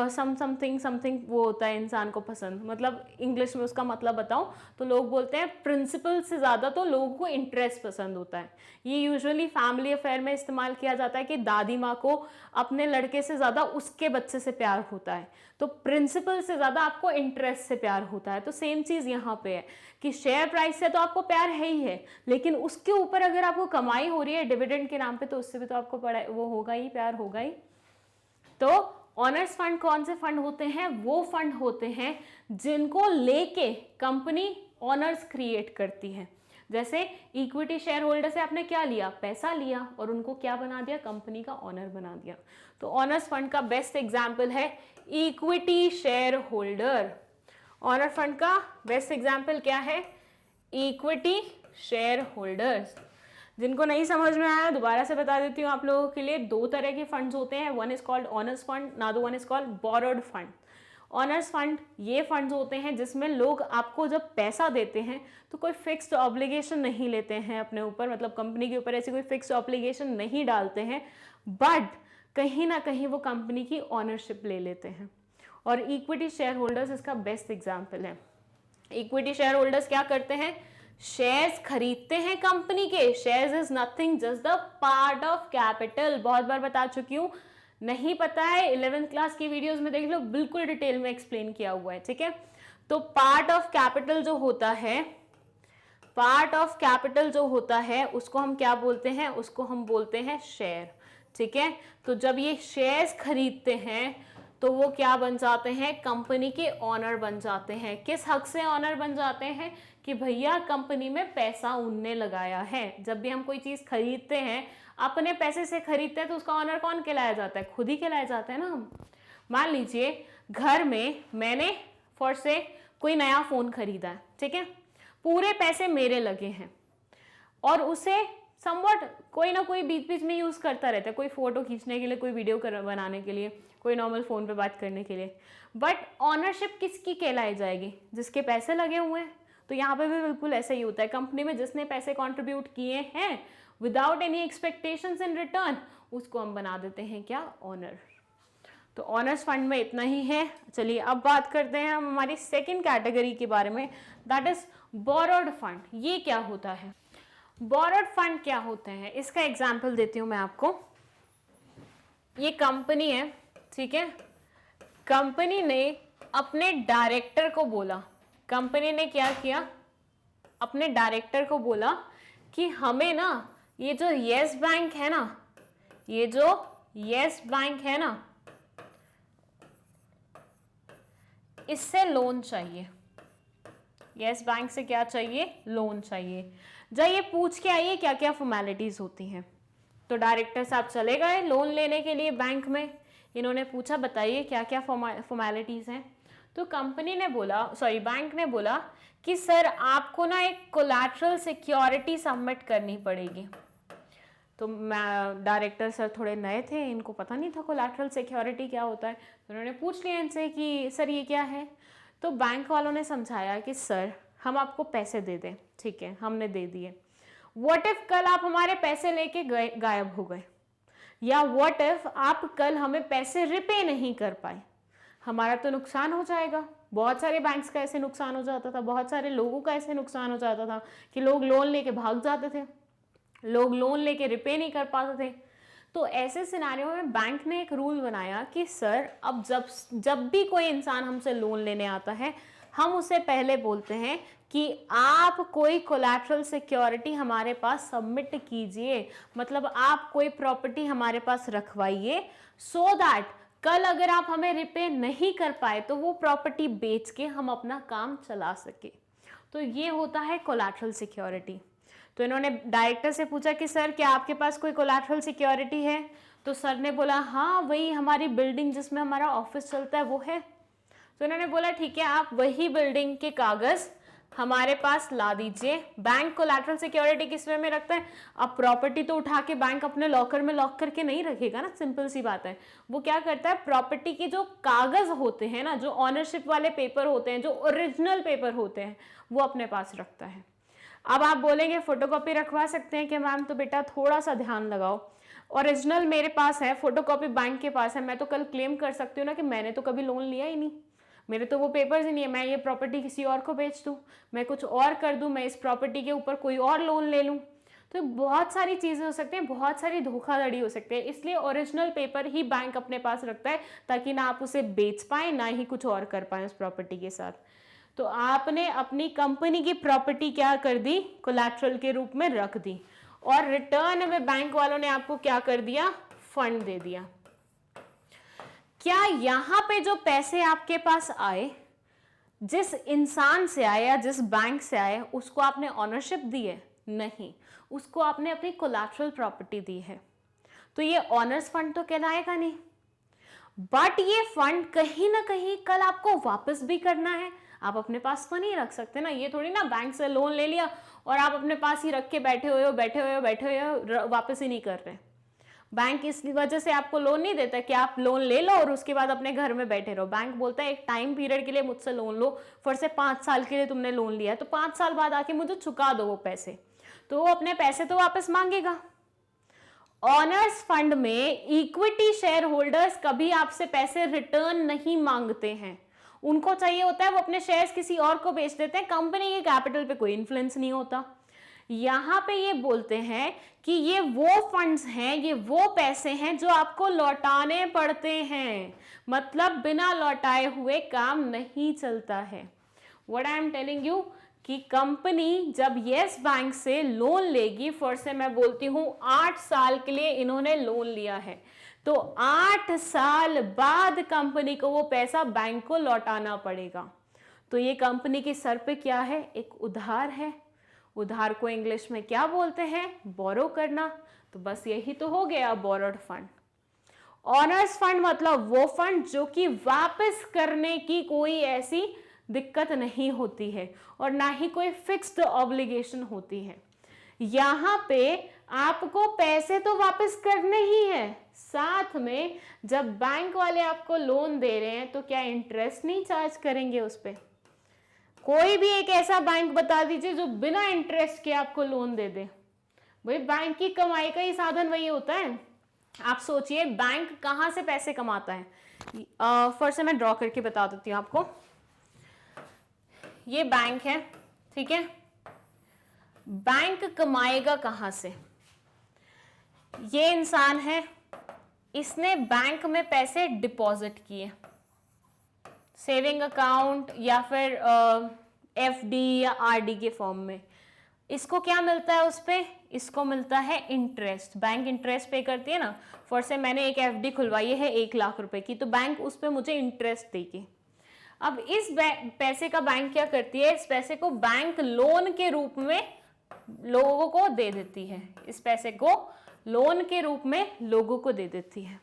समथिंग वो होता है इंसान को पसंद, मतलब इंग्लिश में उसका मतलब बताऊं तो लोग बोलते हैं प्रिंसिपल से ज़्यादा तो लोगों को इंटरेस्ट पसंद होता है। ये यूजुअली फैमिली अफेयर में इस्तेमाल किया जाता है कि दादी माँ को अपने लड़के से ज़्यादा उसके बच्चे से प्यार होता है, तो प्रिंसिपल से ज़्यादा आपको इंटरेस्ट से प्यार होता है। तो सेम चीज़ यहाँ पे है कि शेयर प्राइस से तो आपको प्यार है ही है, लेकिन उसके ऊपर अगर आपको कमाई हो रही है डिविडेंड के नाम पे, तो उससे भी तो आपको वो होगा ही, प्यार होगा ही। तो ऑनर्स फंड कौन से फंड होते हैं? वो फंड होते हैं जिनको लेके कंपनी ऑनर्स क्रिएट करती है। जैसे इक्विटी शेयर होल्डर से आपने क्या लिया? पैसा लिया, और उनको क्या बना दिया? कंपनी का ऑनर बना दिया। तो ऑनर्स फंड का बेस्ट एग्जाम्पल है equity share holder. Owner fund का बेस्ट एग्जाम्पल क्या है? Equity share holders. जिनको नहीं समझ में आया दोबारा से बता देती हूँ आप लोगों के लिए। 2 तरह के फंड्स होते हैं, one is called owners fund, another one is called borrowed fund. Owners fund ये फंड्स होते हैं जिसमें लोग आपको जब पैसा देते हैं तो कोई फिक्स्ड ऑब्लिगेशन नहीं लेते हैं अपने ऊपर, मतलब कंपनी के ऊपर ऐसी कोई फिक्स्ड ऑब्लिगेशन नहीं डालते हैं, बट कहीं ना कहीं वो कंपनी की ऑनरशिप ले लेते हैं। और इक्विटी शेयर होल्डर्स इसका बेस्ट एग्जाम्पल है। इक्विटी शेयर होल्डर्स क्या करते हैं? शेयर्स खरीदते हैं कंपनी के। Shares is nothing just the part of capital. बहुत बार बता चुकी हूँ, नहीं पता है 11th क्लास की वीडियोस में देख लो, बिल्कुल डिटेल में एक्सप्लेन किया हुआ है, ठीक है। तो पार्ट ऑफ कैपिटल जो होता है, पार्ट ऑफ कैपिटल जो होता है उसको हम क्या बोलते हैं? उसको हम बोलते हैं शेयर, ठीक है। तो जब ये शेयर्स खरीदते हैं तो वो क्या बन जाते हैं? कंपनी के ऑनर बन जाते हैं। किस हक से ऑनर बन जाते हैं? कि भैया कंपनी में पैसा उनने लगाया है। जब भी हम कोई चीज खरीदते हैं, अपने पैसे से खरीदते हैं, तो उसका ऑनर कौन कहलाया जाता है? खुद ही कहलाया जाता है ना हम। मान लीजिए घर में मैंने फॉर से कोई नया फोन खरीदा है, ठीक है, पूरे पैसे मेरे लगे हैं, और उसे समवट कोई ना कोई बीच बीच में यूज करता रहता है, कोई फोटो खींचने के लिए, कोई वीडियो बनाने के लिए, कोई नॉर्मल फोन पे बात करने के लिए। बट ऑनरशिप किसकी कहलाई जाएगी? जिसके पैसे लगे हुए हैं। तो यहाँ पे भी बिल्कुल ऐसा ही होता है। कंपनी में जिसने पैसे कंट्रीब्यूट किए हैं without any expectations in return, उसको हम बना देते हैं क्या? ऑनर। तो ऑनर्स फंड में इतना ही है। चलिए अब बात करते हैं हम हमारी सेकेंड कैटेगरी के बारे में, दैट इज बोरोड फंड। ये क्या होता है? बोरोड फंड क्या होते हैं इसका एग्जाम्पल देती हूँ मैं आपको। ये कंपनी है, ठीक है, कंपनी ने अपने डायरेक्टर को बोला, कंपनी ने क्या किया? अपने डायरेक्टर को बोला कि हमें ना ये जो येस बैंक है ना, ये जो येस बैंक है ना, इससे लोन चाहिए। येस बैंक से क्या चाहिए? लोन चाहिए। जाइए पूछ के आइए क्या क्या फॉर्मेलिटीज होती हैं। तो डायरेक्टर साहब चले गए लोन लेने के लिए बैंक में। इन्होंने पूछा बताइए क्या क्या फॉर्मेलिटीज हैं। तो कंपनी ने बोला, सॉरी बैंक ने बोला कि सर आपको ना एक कोलैटरल सिक्योरिटी सबमिट करनी पड़ेगी। तो मैं डायरेक्टर सर थोड़े नए थे, इनको पता नहीं था कोलैटरल सिक्योरिटी क्या होता है। तो उन्होंने पूछ लिया इनसे कि सर ये क्या है। तो बैंक वालों ने समझाया कि सर हम आपको पैसे दे दें, ठीक है, हमने दे दिए। व्हाट इफ कल आप हमारे पैसे लेके गायब हो गए, या व्हाट इफ आप कल हमें पैसे रिपे नहीं कर पाए, हमारा तो नुकसान हो जाएगा। बहुत सारे बैंक्स का ऐसे नुकसान हो जाता था, बहुत सारे लोगों का ऐसे नुकसान हो जाता था कि लोग लोन लेके भाग जाते थे, लोग लोन लेके रिपे नहीं कर पाते थे। तो ऐसे सिनेरियो में बैंक ने एक रूल बनाया कि सर अब जब भी कोई इंसान हमसे लोन लेने आता है, हम उसे पहले बोलते हैं कि आप कोई कोलैटरल सिक्योरिटी हमारे पास सबमिट कीजिए, मतलब आप कोई प्रॉपर्टी हमारे पास रखवाइए, सो दैट कल अगर आप हमें रिपे नहीं कर पाए तो वो प्रॉपर्टी बेच के हम अपना काम चला सके। तो ये होता है कोलैटरल सिक्योरिटी। तो इन्होंने डायरेक्टर से पूछा कि सर क्या आपके पास कोई कोलैटरल सिक्योरिटी है? तो सर ने बोला हाँ, वही हमारी बिल्डिंग जिसमें हमारा ऑफिस चलता है वो है। तो इन्होंने बोला ठीक है, आप वही बिल्डिंग के कागज हमारे पास ला दीजिए। बैंक कोलैटरल सिक्योरिटी किस वे में रखता है? अब प्रॉपर्टी तो उठा के बैंक अपने लॉकर में लॉक करके नहीं रखेगा ना, सिंपल सी बात है। वो क्या करता है, प्रॉपर्टी के जो कागज होते हैं ना, जो ऑनरशिप वाले पेपर होते हैं, जो ओरिजिनल पेपर होते हैं, वो अपने पास रखता है। अब आप बोलेंगे फोटोकॉपी रखवा सकते हैं कि मैम? तो बेटा थोड़ा सा ध्यान लगाओ, ओरिजिनल मेरे पास है, फोटोकॉपी बैंक के पास है, मैं तो कल क्लेम कर सकती हूँ ना कि मैंने तो कभी लोन लिया ही नहीं, मेरे तो वो पेपर्स ही नहीं है। मैं ये प्रॉपर्टी किसी और को बेच दूँ, मैं कुछ और कर दूँ, मैं इस प्रॉपर्टी के ऊपर कोई और लोन ले लूँ, तो बहुत सारी चीज़ें हो सकती हैं, बहुत सारी धोखाधड़ी हो सकती है। इसलिए ओरिजिनल पेपर ही बैंक अपने पास रखता है, ताकि ना आप उसे बेच पाए ना ही कुछ और कर पाए उस प्रॉपर्टी के साथ। तो आपने अपनी कंपनी की प्रॉपर्टी क्या कर दी, कोलैटरल के रूप में रख दी, और रिटर्न में बैंक वालों ने आपको क्या कर दिया, फंड दे दिया। क्या यहां पे जो पैसे आपके पास आए, जिस इंसान से आए या जिस बैंक से आए, उसको आपने ऑनरशिप दी है? नहीं, उसको आपने अपनी कोलैटरल प्रॉपर्टी दी है। तो ये ऑनर्स फंड तो कहलाएगा नहीं, बट ये फंड कहीं ना कहीं कल आपको वापस भी करना है। आप अपने पास तो नहीं रख सकते ना, ये थोड़ी ना बैंक से लोन ले लिया और आप अपने पास ही रख के बैठे हुए हो, वापस ही नहीं कर रहे। बैंक इस वजह से आपको लोन नहीं देता कि आप लोन ले लो और उसके बाद अपने घर में बैठे रहो। बैंक बोलता है एक टाइम पीरियड के लिए मुझसे लोन लो, फॉर से 5 साल के लिए तुमने लोन लिया है, तो 5 साल बाद आके मुझे चुका दो वो पैसे, तो वो अपने पैसे तो वापस मांगेगा। ऑनर्स फंड में इक्विटी शेयर होल्डर्स कभी आपसे पैसे रिटर्न नहीं मांगते हैं, उनको चाहिए होता है वो अपने शेयर्स किसी और को बेच देते हैं, कंपनी के कैपिटल पे कोई इन्फ्लुएंस नहीं होता। यहां पे ये बोलते हैं कि ये वो फंड्स हैं, ये वो पैसे हैं जो आपको लौटाने पड़ते हैं, मतलब बिना लौटाए हुए काम नहीं चलता है। What I am telling you कि कंपनी जब यस बैंक से लोन लेगी, फॉर से मैं बोलती हूं 8 साल के लिए इन्होंने लोन लिया है, तो 8 साल बाद कंपनी को वो पैसा बैंक को लौटाना पड़ेगा। तो ये कंपनी के सर पे क्या है, एक उधार है। उधार को इंग्लिश में क्या बोलते हैं, बोरो करना। तो बस यही तो हो गया बोरोड फंड। ऑनर्स फंड मतलब वो फंड जो कि वापस करने की कोई ऐसी दिक्कत नहीं होती है और ना ही कोई फिक्स्ड ऑब्लिगेशन होती है। यहां पे आपको पैसे तो वापस करने ही है, साथ में जब बैंक वाले आपको लोन दे रहे हैं तो क्या इंटरेस्ट नहीं चार्ज करेंगे उस पे? कोई भी एक ऐसा बैंक बता दीजिए जो बिना इंटरेस्ट के आपको लोन दे दे। भाई बैंक की कमाई का ही साधन वही होता है। आप सोचिए बैंक कहां से पैसे कमाता है। फर्स्ट से मैं ड्रॉ करके बता देती हूं आपको। ये बैंक है, ठीक है, बैंक कमाएगा कहां से? ये इंसान है, इसने बैंक में पैसे डिपॉजिट किए, सेविंग अकाउंट या फिर एफडी या आरडी के फॉर्म में। इसको क्या मिलता है उस पे? इसको मिलता है इंटरेस्ट। बैंक इंटरेस्ट पे करती है ना। फॉर से मैंने एक एफडी खुलवाई है 1 लाख रुपए की, तो बैंक उस पे मुझे इंटरेस्ट देगी। अब इस पैसे का बैंक क्या करती है, इस पैसे को बैंक लोन के रूप में लोगों को दे देती है। इस पैसे को लोन के रूप में लोगों को दे देती है।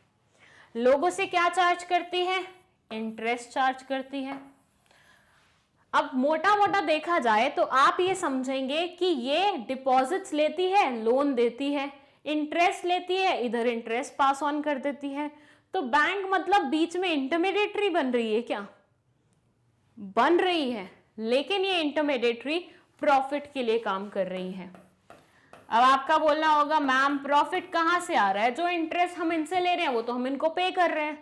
लोगों से क्या चार्ज करती है? इंटरेस्ट चार्ज करती है। अब मोटा मोटा देखा जाए तो आप ये समझेंगे कि ये डिपॉजिट्स लेती है, लोन देती है, इंटरेस्ट लेती है, इधर इंटरेस्ट पास ऑन कर देती है। तो बैंक मतलब बीच में इंटरमीडिएटरी बन रही है क्या? बन रही है, लेकिन ये इंटरमीडिएटरी प्रॉफिट के लिए काम कर रही है। अब आपका बोलना होगा मैम प्रॉफिट कहां से आ रहा है? जो इंटरेस्ट हम इनसे ले रहे हैं वो तो हम इनको पे कर रहे हैं,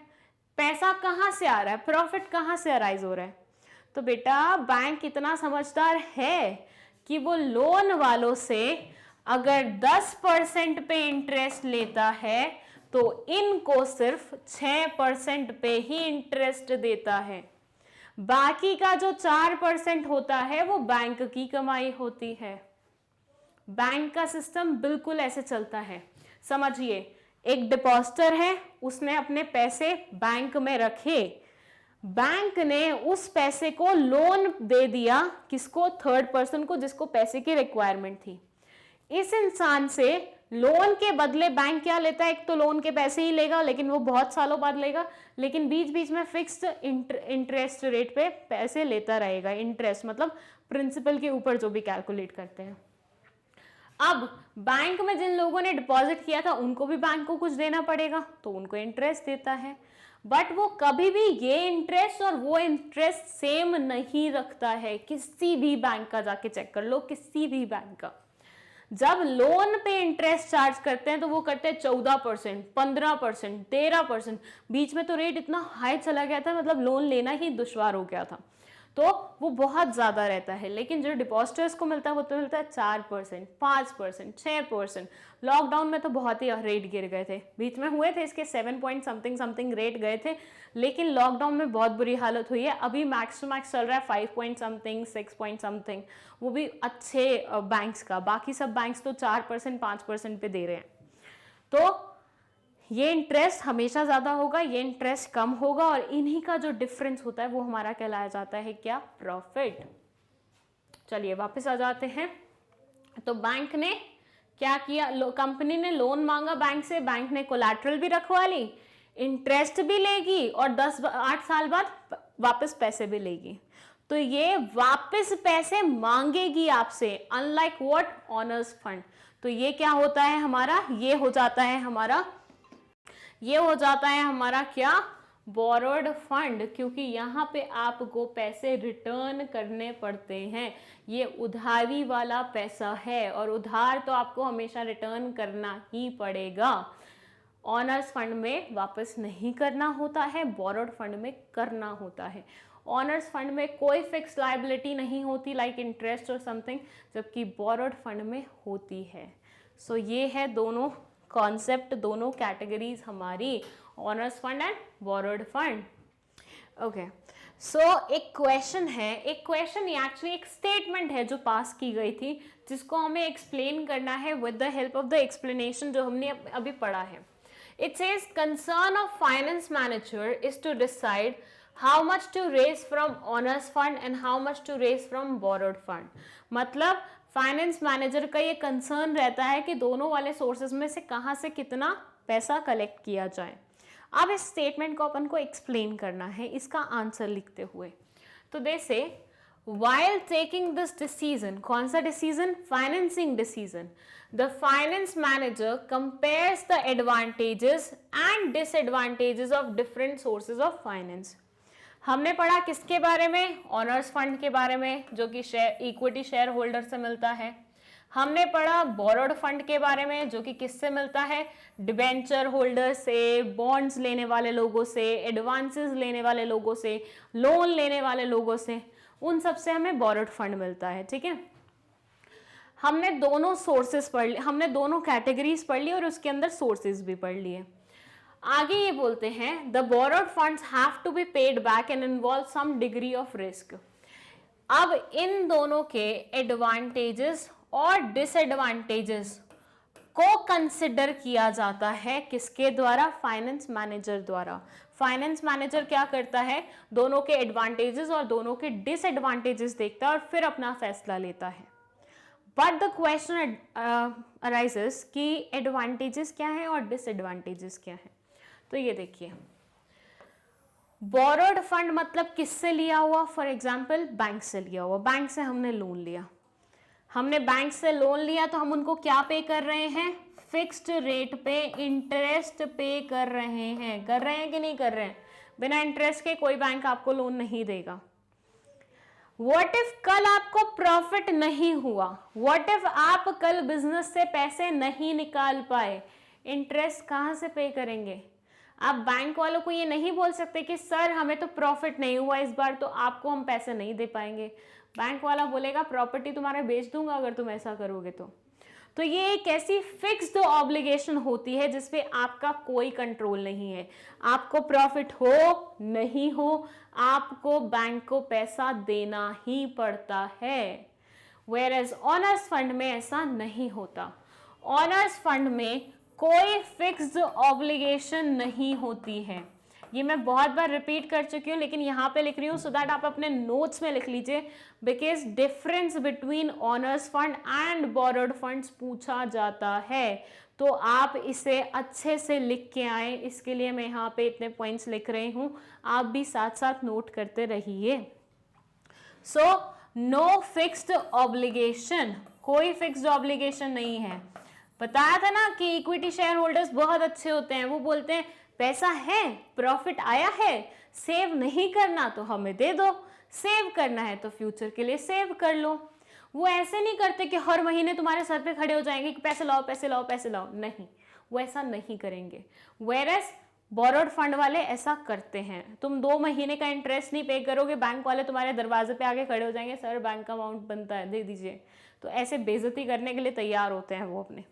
पैसा कहां से आ रहा है, प्रॉफिट कहां से अराइज हो रहा है? तो बेटा बैंक इतना समझदार है कि वो लोन वालों से अगर 10% पे इंटरेस्ट लेता है तो इनको सिर्फ 6% पे ही इंटरेस्ट देता है। बाकी का जो 4% होता है वो बैंक की कमाई होती है। बैंक का सिस्टम बिल्कुल ऐसे चलता है, समझिए। एक डिपॉजिटर है, उसने अपने पैसे बैंक में रखे, बैंक ने उस पैसे को लोन दे दिया, किसको? थर्ड पर्सन को, जिसको पैसे की रिक्वायरमेंट थी। इस इंसान से लोन के बदले बैंक क्या लेता है? एक तो लोन के पैसे ही लेगा, लेकिन वो बहुत सालों बाद लेगा, लेकिन बीच बीच में फिक्स्ड इंटरेस्ट रेट पे पैसे लेता रहेगा। इंटरेस्ट मतलब प्रिंसिपल के ऊपर जो भी कैलकुलेट करते हैं। अब बैंक में जिन लोगों ने डिपॉजिट किया था उनको भी बैंक को कुछ देना पड़ेगा, तो उनको इंटरेस्ट देता है। बट वो कभी भी ये इंटरेस्ट और वो इंटरेस्ट सेम नहीं रखता है। किसी भी बैंक का जाके चेक कर लो, किसी भी बैंक का। जब लोन पे इंटरेस्ट चार्ज करते हैं तो वो करते हैं 14%, 15%, 13%। बीच में तो रेट इतना हाई चला गया था, मतलब लोन लेना ही दुश्वार हो गया था, तो वो बहुत ज्यादा रहता है। लेकिन जो डिपॉजिटर्स को मिलता है वो तो मिलता है 4%, 5%, 6%। लॉकडाउन में तो बहुत ही रेट गिर गए थे, बीच में हुए थे इसके 7 पॉइंट समथिंग समथिंग रेट गए थे, लेकिन लॉकडाउन में बहुत बुरी हालत हुई है। अभी मैक्स टू मैक्स चल रहा है 5 पॉइंट समथिंग, 6 पॉइंट समथिंग, वो भी अच्छे बैंक्स का। बाकी सब बैंक्स तो 4%, 5% पे दे रहे हैं। तो ये इंटरेस्ट हमेशा ज्यादा होगा, ये इंटरेस्ट कम होगा, और इन्हीं का जो डिफरेंस होता है वो हमारा कहलाया जाता है क्या? प्रॉफिट। चलिए वापस आ जाते हैं। तो बैंक ने क्या किया? कंपनी ने लोन मांगा बैंक से, बैंक ने कोलैटरल भी रखवा ली, इंटरेस्ट भी लेगी, और 8 साल बाद वापस पैसे भी लेगी। तो ये वापस पैसे मांगेगी आपसे, अनलाइक व्हाट? Honours fund. तो ये क्या होता है हमारा? ये हो जाता है हमारा क्या? बोरोड फंड, क्योंकि यहाँ पे आपको पैसे रिटर्न करने पड़ते हैं। ये उधारी वाला पैसा है, और उधार तो आपको हमेशा रिटर्न करना ही पड़ेगा। ऑनर्स फंड में वापस नहीं करना होता है, बोरोड फंड में करना होता है। ऑनर्स फंड में कोई फिक्स लायबिलिटी नहीं होती, लाइक इंटरेस्ट और समथिंग, जबकि बोरोड फंड में होती है। सो ये है दोनों कॉन्सेप्ट, दोनों कैटेगरीज हमारी, owners fund and borrowed fund. Okay, so एक क्वेश्चन है, एक्चुअली एक स्टेटमेंट है जो पास की गई थी, जिसको हमें एक्सप्लेन करना है with the help of the explanation जो हमने अभी पढ़ा है। It says concern of finance manager is to decide how much to raise from honors fund and how much to raise from borrowed fund। मतलब finance manager का ये concern रहता है कि दोनों वाले सोर्सेज में से कहां से कितना पैसा कलेक्ट किया जाए। अब इस स्टेटमेंट को अपन को एक्सप्लेन करना है इसका आंसर लिखते हुए। तो दे से while taking this decision, कौन सा decision? Financing decision. The finance manager compares the advantages and disadvantages of different sources of finance। हमने पढ़ा किसके बारे में? ऑनर्स फंड के बारे में, जो कि इक्विटी शेयर होल्डर से मिलता है। हमने पढ़ा बोरोड फंड के बारे में, जो कि किससे मिलता है? डिबेंचर होल्डर से, बॉन्ड्स लेने वाले लोगों से, एडवांसेस लेने वाले लोगों से, लोन लेने वाले लोगों से, उन सब से हमें बोरोड फंड मिलता है। ठीक है, हमने दोनों सोर्सेस पढ़ लिए, हमने दोनों कैटेगरीज पढ़ ली और उसके अंदर सोर्सेज भी पढ़ लिए। आगे ये बोलते हैं the borrowed funds have to be paid back and involve some degree of risk. अब इन दोनों के एडवांटेजेस और डिसएडवांटेजेस को कंसिडर किया जाता है किसके द्वारा? फाइनेंस मैनेजर द्वारा। फाइनेंस मैनेजर क्या करता है? दोनों के एडवांटेजेस और दोनों के डिसएडवांटेजेस देखता है और फिर अपना फैसला लेता है। बट द क्वेश्चन अराइजेस कि एडवांटेजेस क्या है और डिसएडवांटेजेस क्या है। तो ये देखिए, बोरोड फंड मतलब किससे लिया हुआ? फॉर एग्जाम्पल बैंक से लिया हुआ। बैंक से हमने लोन लिया, हमने बैंक से लोन लिया तो हम उनको क्या पे कर रहे हैं? फिक्स्ड रेट पे इंटरेस्ट पे कर रहे हैं। कर रहे हैं कि नहीं कर रहे हैं? बिना इंटरेस्ट के कोई बैंक आपको लोन नहीं देगा। व्हाट इफ कल आपको प्रॉफिट नहीं हुआ? व्हाट इफ आप कल बिजनेस से पैसे नहीं निकाल पाए? इंटरेस्ट कहां से पे करेंगे? आप बैंक वालों को ये नहीं बोल सकते कि सर हमें तो प्रॉफिट नहीं हुआ इस बार, तो आपको हम पैसे नहीं दे पाएंगे। बैंक वाला बोलेगा प्रॉपर्टी तुम्हारा बेच दूंगा अगर तुम ऐसा करोगे तो। तो ये एक ऐसी फिक्स्ड ऑब्लिगेशन होती है जिसपे आपका कोई कंट्रोल नहीं है। आपको प्रॉफिट हो नहीं हो, आपको बैंक को पैसा देना ही पड़ता है। Whereas ऑनर्स फंड में ऐसा नहीं होता। ऑनर्स फंड में कोई फिक्स्ड ऑब्लिगेशन नहीं होती है। ये मैं बहुत बार रिपीट कर चुकी हूँ, लेकिन यहाँ पे लिख रही हूँ सो दैट आप अपने नोट्स में लिख लीजिए, because difference between honours fund and borrowed funds पूछा जाता है, तो आप इसे अच्छे से लिख के आए। इसके लिए मैं यहाँ पे इतने पॉइंट्स लिख रही हूँ, आप भी साथ साथ नोट करते रहिए। सो नो फिक्स्ड ऑब्लिगेशन, कोई फिक्स्ड ऑब्लिगेशन नहीं है। बताया था ना कि इक्विटी शेयर होल्डर्स बहुत अच्छे होते हैं, वो बोलते हैं पैसा है, प्रॉफिट आया है, सेव नहीं करना तो हमें दे दो, सेव करना है तो फ्यूचर के लिए सेव कर लो। वो ऐसे नहीं करते कि हर महीने तुम्हारे सर पे खड़े हो जाएंगे कि पैसे लाओ पैसे लाओ पैसे लाओ, नहीं, वो ऐसा नहीं करेंगे। वेयरएज बोरोड फंड वाले ऐसा करते हैं। तुम 2 महीने का इंटरेस्ट नहीं पे करोगे, बैंक वाले तुम्हारे दरवाजे पे आके खड़े हो जाएंगे, सर बैंक का अमाउंट बनता है दे दीजिए, तो ऐसे बेइज्जती करने के लिए तैयार होते हैं वो अपने।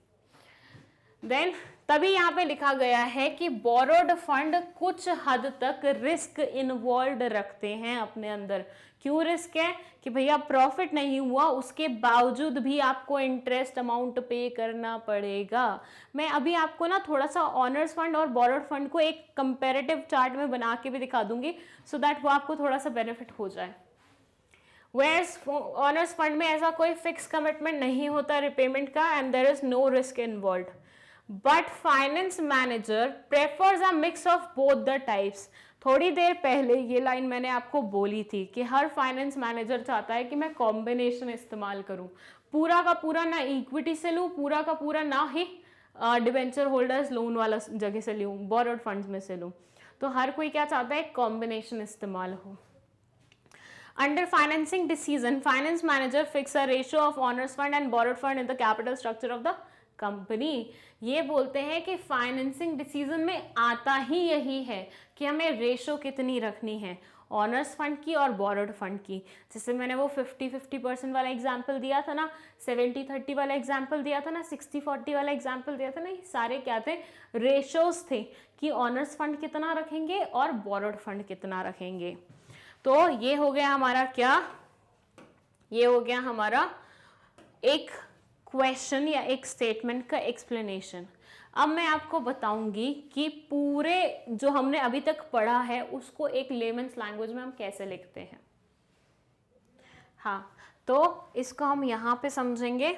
देन तभी यहाँ पे लिखा गया है कि बोरोड फंड कुछ हद तक रिस्क इन्वॉल्व रखते हैं अपने अंदर। क्यों रिस्क है? कि भैया प्रॉफिट नहीं हुआ, उसके बावजूद भी आपको इंटरेस्ट अमाउंट पे करना पड़ेगा। मैं अभी आपको ना थोड़ा सा ऑनर्स फंड और बोरोड फंड को एक कंपैरेटिव चार्ट में बना के भी दिखा दूंगी, सो दैट वो आपको थोड़ा सा बेनिफिट हो जाए। वेयर्स ऑनर्स फंड में ऐसा कोई फिक्स कमिटमेंट नहीं होता रिपेमेंट का, and there is no risk involve. But finance manager prefers a mix of both the types. थोड़ी देर पहले ये लाइन मैंने आपको बोली थी कि हर फाइनेंस मैनेजर चाहता है कि मैं कॉम्बिनेशन इस्तेमाल करूं, पूरा का पूरा ना इक्विटी से लूं, पूरा का पूरा ना ही डिबेंचर होल्डर्स लोन वाला जगह से लूं, बोरोड फंड्स में से लूं। तो हर कोई क्या चाहता है? कॉम्बिनेशन इस्तेमाल हो। Under financing decision, finance manager fix a ratio of owners fund and borrowed fund in the capital structure of the company. ये बोलते हैं कि फाइनेंसिंग डिसीजन में आता ही यही है कि हमें रेशो कितनी रखनी है, ऑनर्स फंड की और बोरोड फंड की। जैसे मैंने वो 50-50% वाला एग्जाम्पल दिया था ना, 70-30 वाला एग्जाम्पल दिया था ना, 60-40 वाला एग्जाम्पल दिया था ना, ये सारे क्या थे? रेशोज थे कि ऑनर्स फंड कितना रखेंगे और बोरोड फंड कितना रखेंगे। तो ये हो गया हमारा क्या? ये हो गया हमारा एक क्वेश्चन या एक स्टेटमेंट का एक्सप्लेनेशन। अब मैं आपको बताऊंगी कि पूरे जो हमने अभी तक पढ़ा है उसको एक लेमन्स लैंग्वेज में हम कैसे लिखते हैं। हाँ, तो इसको हम यहां पे समझेंगे।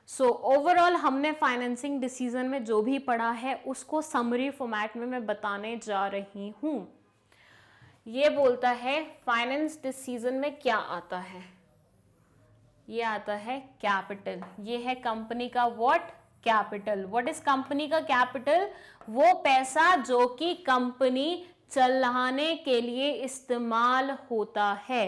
सो ओवरऑल हमने फाइनेंसिंग डिसीजन में जो भी पढ़ा है उसको समरी फॉर्मेट में मैं बताने जा रही हूं। ये बोलता है फाइनेंस डिसीजन में क्या आता है? ये आता है कैपिटल। ये है कंपनी का what? Capital. What is company का कैपिटल? वो पैसा जो कि कंपनी चलाने के लिए इस्तेमाल होता है।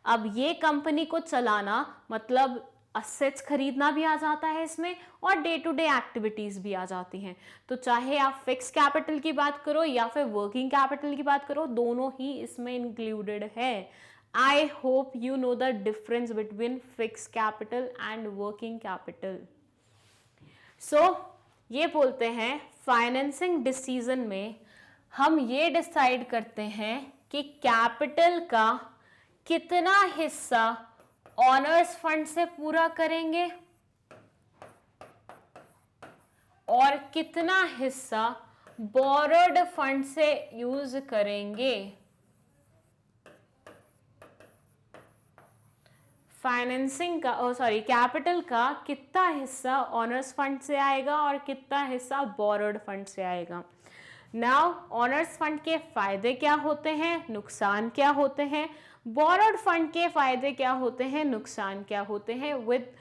अब ये कंपनी को चलाना मतलब असेट्स खरीदना भी आ जाता है इसमें, और डे टू डे एक्टिविटीज भी आ जाती हैं। तो चाहे आप फिक्स कैपिटल की बात करो या फिर वर्किंग कैपिटल की बात करो, दोनों ही इसमें इंक्लूडेड है। I hope you know the difference between fix capital and working capital. So ये बोलते हैं फाइनेंसिंग डिसीजन में हम ये डिसाइड करते हैं कि कैपिटल का कितना हिस्सा ऑनर्स फंड से पूरा करेंगे और कितना हिस्सा बोरोड फंड से यूज करेंगे। फाइनेंसिंग का कैपिटल का कितना हिस्सा ऑनर्स फंड से आएगा और कितना हिस्सा बोरोड फंड से आएगा। नाउ ऑनर्स फंड के फायदे क्या होते हैं, नुकसान क्या होते हैं, बोरोड फंड के फायदे क्या होते हैं, नुकसान क्या होते हैं, विद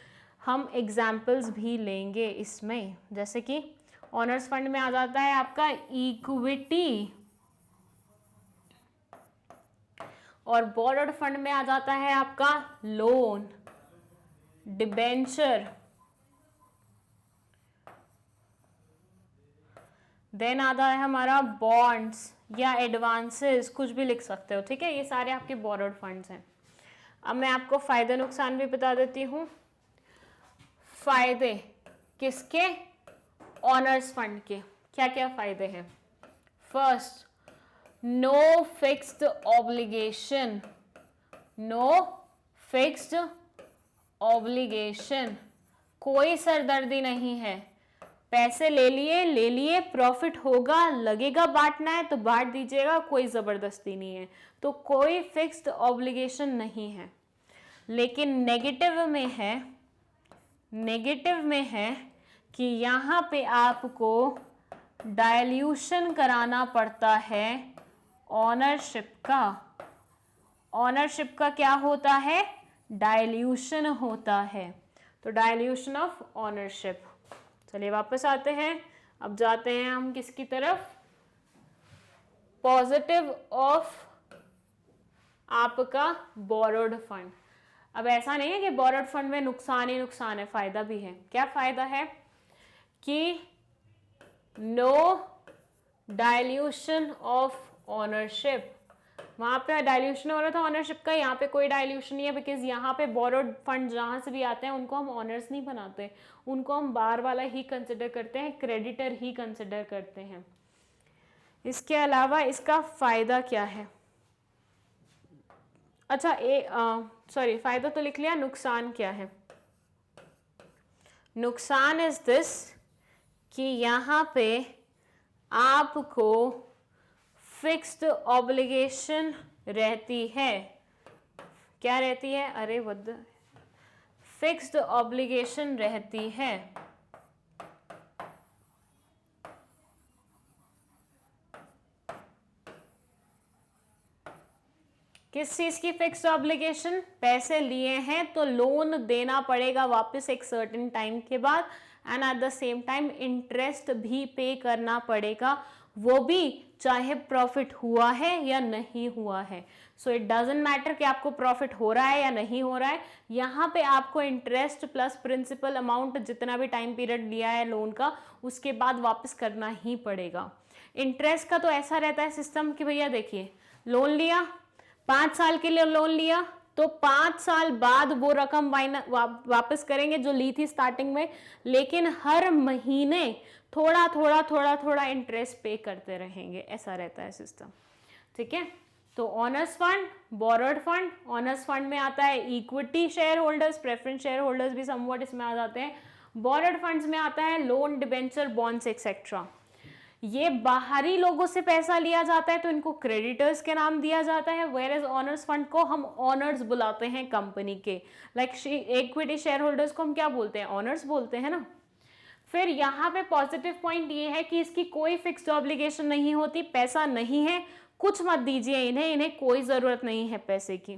हम एग्जाम्पल्स भी लेंगे इसमें। जैसे कि ऑनर्स फंड में आ जाता है आपका इक्विटी, और बोरोड फंड में आ जाता है आपका लोन, डिबेंचर, देन आता है हमारा बॉन्ड्स या एडवांसेस, कुछ भी लिख सकते हो, ठीक है। ये सारे आपके बोरोड फंड्स हैं। अब मैं आपको फायदे नुकसान भी बता देती हूँ। फायदे किसके? ऑनर्स फंड के। क्या क्या फायदे हैं? First, no fixed obligation, no fixed obligation, कोई सरदर्दी नहीं है। पैसे ले लिए, प्रॉफिट होगा, लगेगा बांटना है तो बांट दीजिएगा, कोई जबरदस्ती नहीं है, तो कोई फिक्स्ड ऑब्लिगेशन नहीं है। लेकिन नेगेटिव में है कि यहाँ पे आपको डाइल्यूशन कराना पड़ता है ऑनरशिप का। ऑनरशिप का क्या होता है? डाइल्यूशन होता है, तो डाइल्यूशन ऑफ ऑनरशिप। चलिए वापस आते हैं, अब जाते हैं हम किसकी तरफ? पॉजिटिव ऑफ आपका बोरोड फंड। अब ऐसा नहीं है कि बोरोड फंड में नुकसान ही नुकसान है, फायदा भी है। क्या फायदा है? कि नो डाइल्यूशन ऑफ ऑनरशिप। वहां पे डाइल्यूशन हो रहा था ऑनरशिप का, यहाँ पे कोई डाइल्यूशन नहीं है, बिकॉज यहाँ पे बोरोड फंड जहां से भी आते हैं उनको हम ऑनर्स नहीं बनाते, उनको हम बार वाला ही कंसिडर करते हैं, क्रेडिटर ही कंसिडर करते हैं। इसके अलावा इसका फायदा क्या है? अच्छा, सॉरी, फायदा तो लिख लिया, नुकसान क्या है? नुकसान इज दिस कि यहाँ पे आपको फिक्स्ड ऑब्लिगेशन रहती है। क्या रहती है? अरे वद, फिक्स्ड ऑब्लिगेशन रहती है। किस चीज की फिक्स्ड ऑब्लिगेशन? पैसे लिए हैं तो लोन देना पड़ेगा वापस एक सर्टेन टाइम के बाद, and at the same time interest भी पे करना पड़ेगा, वो भी चाहे प्रॉफिट हुआ है या नहीं हुआ है। सो इट डजंट मैटर कि आपको प्रॉफिट हो रहा है या नहीं हो रहा है, यहाँ पे आपको इंटरेस्ट प्लस प्रिंसिपल अमाउंट जितना भी टाइम पीरियड लिया है लोन का, उसके बाद वापस करना ही पड़ेगा। इंटरेस्ट का तो ऐसा रहता है सिस्टम कि भैया देखिए, लोन लिया, 5 साल के लिए लोन लिया, तो 5 साल बाद वो रकम वापस करेंगे जो ली थी स्टार्टिंग में, लेकिन हर महीने थोड़ा इंटरेस्ट पे करते रहेंगे, ऐसा रहता है सिस्टम। ठीक है, तो owners fund, borrowed fund. Owners fund में आता है equity share holders, preference share holders भी समवट इसमें आ जाते हैं। बोरोड फंड्स में आता है लोन, डिबेंचर, बॉन्ड्स एक्सेट्रा। ये बाहरी लोगों से पैसा लिया जाता है तो इनको क्रेडिटर्स के नाम दिया जाता है, वेयर एज ऑनर्स फंड को हम ऑनर्स बुलाते हैं कंपनी के। लाइक इक्विटी शेयर होल्डर्स को हम क्या बोलते हैं? ऑनर्स बोलते हैं ना। फिर यहाँ पे पॉजिटिव पॉइंट ये है कि इसकी कोई फिक्स्ड ऑब्लिगेशन नहीं होती, पैसा नहीं है, कुछ मत दीजिए इन्हें कोई जरूरत नहीं है पैसे की।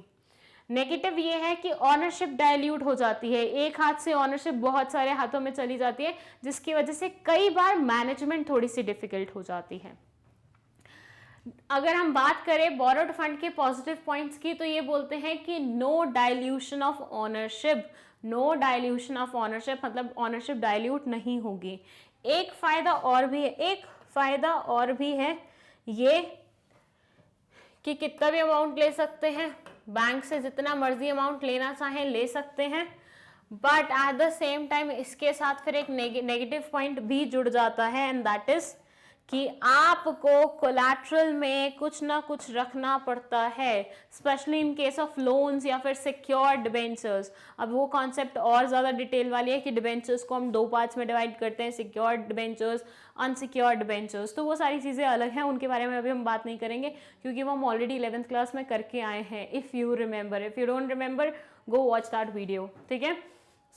नेगेटिव ये है कि ऑनरशिप डाइल्यूट हो जाती है, एक हाथ से ऑनरशिप बहुत सारे हाथों में चली जाती है, जिसकी वजह से कई बार मैनेजमेंट थोड़ी सी डिफिकल्ट हो जाती है। अगर हम बात करें बोरोड फंड के पॉजिटिव पॉइंट्स की, तो ये बोलते हैं कि no dilution of ownership. No dilution of ownership मतलब ऑनरशिप डाइल्यूट नहीं होगी। एक फायदा और भी है ये कि कितना भी अमाउंट ले सकते हैं, बैंक से जितना मर्जी अमाउंट लेना चाहें ले सकते हैं, but at the same time इसके साथ फिर एक नेगेटिव पॉइंट भी जुड़ जाता है, एंड दैट इज कि आपको कोलैटरल में कुछ ना कुछ रखना पड़ता है, specially in case of loans या फिर सिक्योर्ड डिबेंचर्स। अब वो कॉन्सेप्ट और ज़्यादा डिटेल वाली है कि डिबेंचर्स को हम 2 पार्ट्स में डिवाइड करते हैं, सिक्योर्ड डिबेंचर्स, अनसिक्योर्ड डिबेंचर्स, तो वो सारी चीज़ें अलग हैं, उनके बारे में अभी हम बात नहीं करेंगे क्योंकि वो हम ऑलरेडी 11th क्लास में करके आए हैं। If you don't remember go watch that video. ठीक है,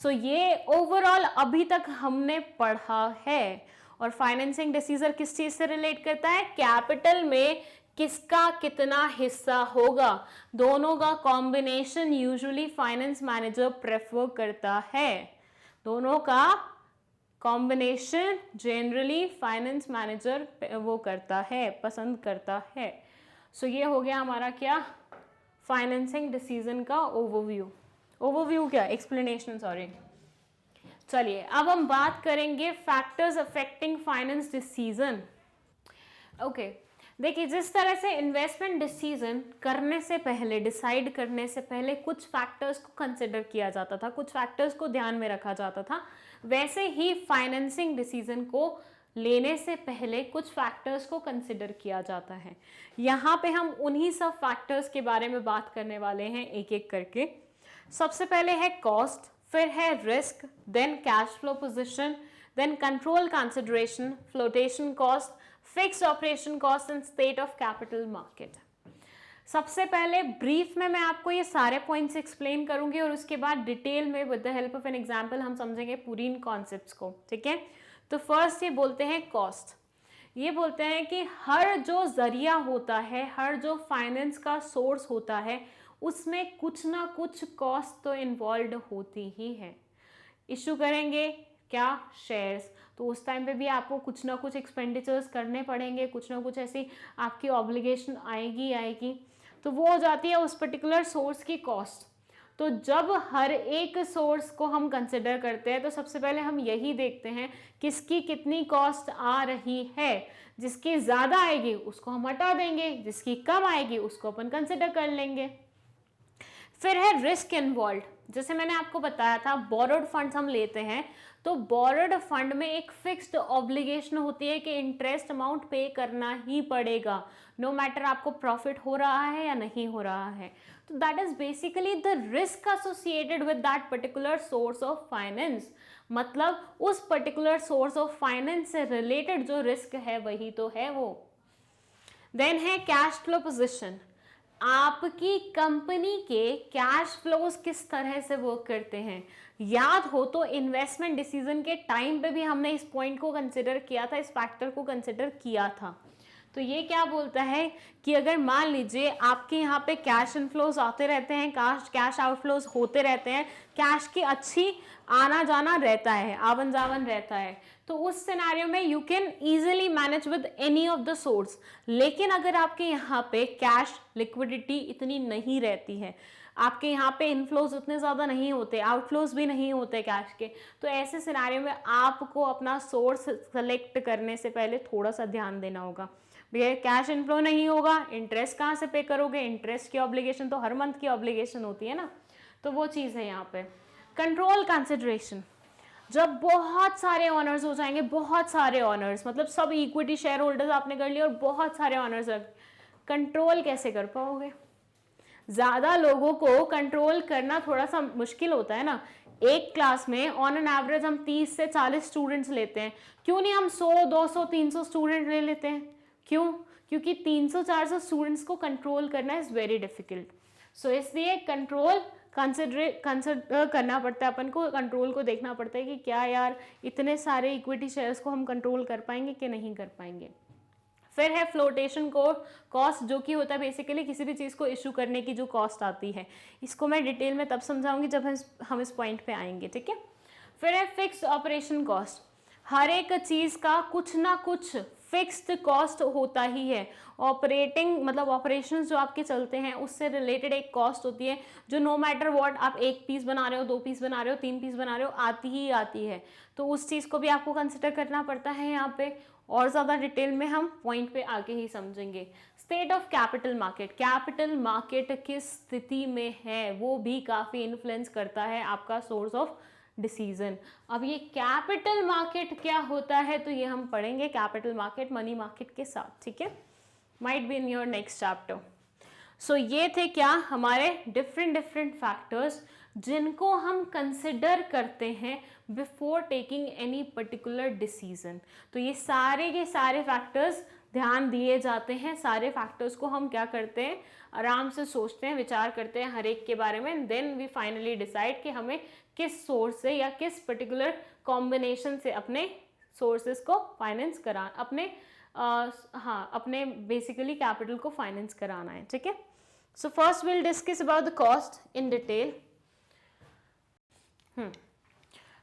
सो ये ओवरऑल अभी तक हमने पढ़ा है। और फाइनेंसिंग डिसीजन किस चीज से रिलेट करता है? कैपिटल में किसका कितना हिस्सा होगा, दोनों का combination usually finance manager prefer करता है। दोनों का कॉम्बिनेशन जनरली फाइनेंस मैनेजर वो करता है, पसंद करता है। सो ये हो गया हमारा क्या? फाइनेंसिंग डिसीजन का ओवरव्यू क्या? Explanation, sorry. चलिए अब हम बात करेंगे factors affecting finance decision. Okay, देखिए, जिस तरह से इन्वेस्टमेंट डिसीजन करने से पहले, डिसाइड करने से पहले कुछ फैक्टर्स को कंसिडर किया जाता था, कुछ फैक्टर्स को ध्यान में रखा जाता था, वैसे ही फाइनेंसिंग डिसीजन को लेने से पहले कुछ फैक्टर्स को कंसिडर किया जाता है। यहाँ पे हम उन्हीं सब फैक्टर्स के बारे में बात करने वाले हैं एक एक करके। सबसे पहले है कॉस्ट, फिर है risk, then cash flow position, then control consideration, flotation cost, fixed operation cost and state of capital market. सबसे पहले ब्रीफ में मैं आपको ये सारे पॉइंट्स एक्सप्लेन करूंगी और उसके बाद डिटेल में with the help of an example हम समझेंगे पूरी इन कॉन्सेप्ट्स को, ठीक है। तो फर्स्ट ये बोलते हैं कॉस्ट। ये बोलते हैं कि हर जो जरिया होता है, हर जो फाइनेंस का सोर्स होता है, उसमें कुछ ना कुछ कॉस्ट तो इन्वॉल्व होती ही है। इशू करेंगे क्या, शेयर्स, तो उस टाइम पे भी आपको कुछ ना कुछ एक्सपेंडिचर्स करने पड़ेंगे, कुछ ना कुछ ऐसी आपकी ऑब्लिगेशन आएगी, तो वो हो जाती है उस पर्टिकुलर सोर्स की कॉस्ट। तो जब हर एक सोर्स को हम कंसिडर करते हैं तो सबसे पहले हम यही देखते हैं किसकी कितनी कॉस्ट आ रही है। जिसकी ज़्यादा आएगी उसको हम हटा देंगे, जिसकी कम आएगी उसको अपन कंसिडर कर लेंगे। फिर है रिस्क इन्वॉल्व। जैसे मैंने आपको बताया था, बोरोड फंड्स हम लेते हैं तो बोरोड फंड में एक फिक्स्ड ऑब्लिगेशन होती है कि इंटरेस्ट अमाउंट पे करना ही पड़ेगा, नो मैटर आपको प्रॉफिट हो रहा है या नहीं हो रहा है। तो that is basically the risk associated with that particular source of finance. मतलब उस पर्टिकुलर सोर्स ऑफ फाइनेंस से रिलेटेड जो रिस्क है वही तो है वो। देन है कैश फ्लो पोजिशन। आपकी कंपनी के कैश फ्लोज किस तरह से वर्क करते हैं। याद हो तो इन्वेस्टमेंट डिसीजन के टाइम पे भी हमने इस पॉइंट को कंसिडर किया था, इस फैक्टर को कंसिडर किया था। तो ये क्या बोलता है कि अगर मान लीजिए आपके यहाँ पे कैश इनफ्लोज आते रहते हैं, कैश आउटफ्लोज होते रहते हैं, कैश की अच्छी आना जाना रहता है, आवन जावन रहता है, तो उस सिनेरियो में you can easily manage with any of the source. लेकिन अगर आपके यहाँ पे कैश लिक्विडिटी इतनी नहीं रहती है, आपके यहाँ पे इनफ्लोज उतने ज़्यादा नहीं होते, आउटफ्लोज भी नहीं होते कैश के, तो ऐसे सिनेरियो में आपको अपना सोर्स सेलेक्ट करने से पहले थोड़ा सा ध्यान देना होगा। भैया कैश इनफ्लो नहीं होगा, इंटरेस्ट कहाँ से पे करोगे, इंटरेस्ट की ऑब्लिगेशन तो हर मंथ की ऑब्लिगेशन होती है ना, तो वो चीज़ है यहाँ पे। कंट्रोल कंसिडरेशन, जब बहुत सारे ऑनर्स हो जाएंगे, बहुत सारे ऑनर्स मतलब सब इक्विटी शेयर होल्डर्स आपने कर लिए और बहुत सारे ऑनर्स, कंट्रोल कैसे कर पाओगे। ज़्यादा लोगों को कंट्रोल करना थोड़ा सा मुश्किल होता है ना। एक क्लास में ऑन एन एवरेज हम 30 से 40 स्टूडेंट्स लेते हैं, क्यों नहीं हम 100, 200, 300 स्टूडेंट ले लेते हैं। क्यों? क्योंकि 300-400 स्टूडेंट्स को कंट्रोल करना इज़ वेरी डिफिकल्ट। सो इसलिए कंट्रोल कंसिडर करना पड़ता है, अपन को कंट्रोल को देखना पड़ता है कि क्या यार इतने सारे इक्विटी शेयर्स को हम कंट्रोल कर पाएंगे कि नहीं कर पाएंगे। फिर है फ्लोटेशन कॉस्ट, जो कि होता है बेसिकली किसी भी चीज़ को इशू करने की जो कॉस्ट आती है। इसको मैं डिटेल में तब समझाऊंगी जब हम इस पॉइंट पे आएंगे, ठीक है। फिर है फिक्स्ड ऑपरेशन कॉस्ट। हर एक चीज़ का कुछ ना कुछ फिक्स्ड कॉस्ट होता ही है। ऑपरेटिंग मतलब ऑपरेशंस जो आपके चलते हैं उससे रिलेटेड एक कॉस्ट होती है जो नो मैटर व्हाट, आप 1 पीस बना रहे हो, 2 पीस बना रहे हो, 3 पीस बना रहे हो, आती ही आती है। तो उस चीज़ को भी आपको कंसिडर करना पड़ता है यहाँ पे, और ज़्यादा डिटेल में हम पॉइंट पे आगे ही समझेंगे। State of capital market, capital market किस स्थिति में है वो भी काफ़ी इन्फ्लुएंस करता है आपका सोर्स ऑफ डिसीजन। अब ये कैपिटल मार्केट क्या होता है तो ये हम पढ़ेंगे कैपिटल मार्केट मनी मार्केट के साथ, ठीक है, might be in your next chapter. So ये थे क्या हमारे डिफरेंट फैक्टर्स जिनको हम कंसिडर करते हैं before taking any particular decision. तो ये सारे के सारे फैक्टर्स ध्यान दिए जाते हैं, सारे फैक्टर्स को हम क्या करते हैं, आराम से सोचते हैं, विचार करते हैं हर एक के बारे में, देन वी फाइनली डिसाइड कि हमें किस सोर्स से या किस पर्टिकुलर कॉम्बिनेशन से अपने सोर्सेस को फाइनेंस करा, अपने बेसिकली कैपिटल को फाइनेंस कराना है, ठीक है। So first will discuss about the cost in detail.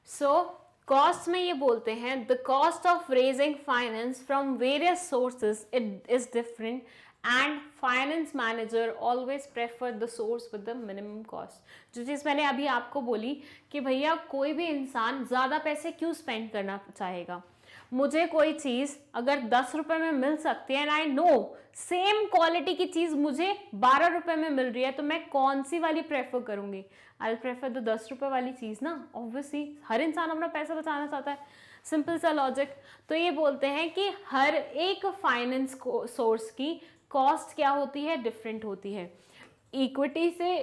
So cost में ये बोलते हैं the cost of raising finance from various sources is different and finance manager always prefer the source with the minimum cost. जो चीज़ मैंने अभी आपको बोली कि भैया कोई भी इंसान ज़्यादा पैसे क्यों स्पेंड करना चाहेगा, मुझे कोई चीज़ अगर 10 रुपए में मिल सकती है and I know same quality की चीज़ मुझे 12 रुपए में मिल रही है, तो मैं कौन सी वाली प्रेफर करूंगी? आई प्रेफर द 10 रुपए वाली चीज़ ना। ऑब्वियसली हर इंसान अपना पैसा बचाना चाहता है, सिंपल सा लॉजिक। तो ये बोलते हैं कि हर एक फाइनेंस सोर्स की कॉस्ट क्या होती है? डिफरेंट होती है। इक्विटी से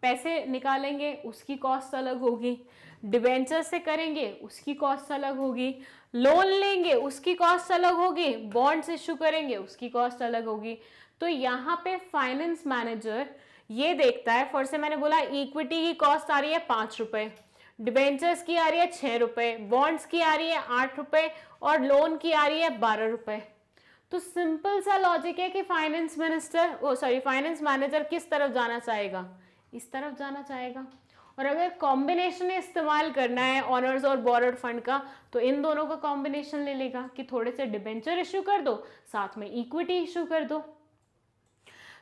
पैसे निकालेंगे उसकी कॉस्ट अलग होगी, डिबेंचर से करेंगे उसकी कॉस्ट अलग होगी, लोन लेंगे उसकी कॉस्ट अलग होगी, बॉन्ड्स इशू करेंगे उसकी कॉस्ट अलग होगी। तो यहाँ पे फाइनेंस मैनेजर ये देखता है, फॉर से मैंने बोला इक्विटी की कॉस्ट आ रही है 5 रुपए, डिबेंचर्स की आ रही है 6 रुपए, बॉन्ड्स की आ रही है 8 रुपए और लोन की आ रही है 12 रुपए। तो सिंपल सा लॉजिक है कि फाइनेंस मैनेजर किस तरफ जाना चाहेगा? इस तरफ जाना चाहेगा। और अगर कॉम्बिनेशन इस्तेमाल करना है ऑनर्स और बोरोड फंड का, तो इन दोनों का कॉम्बिनेशन ले लेगा कि थोड़े से डिबेंचर इशू कर दो, साथ में इक्विटी इशू कर दो।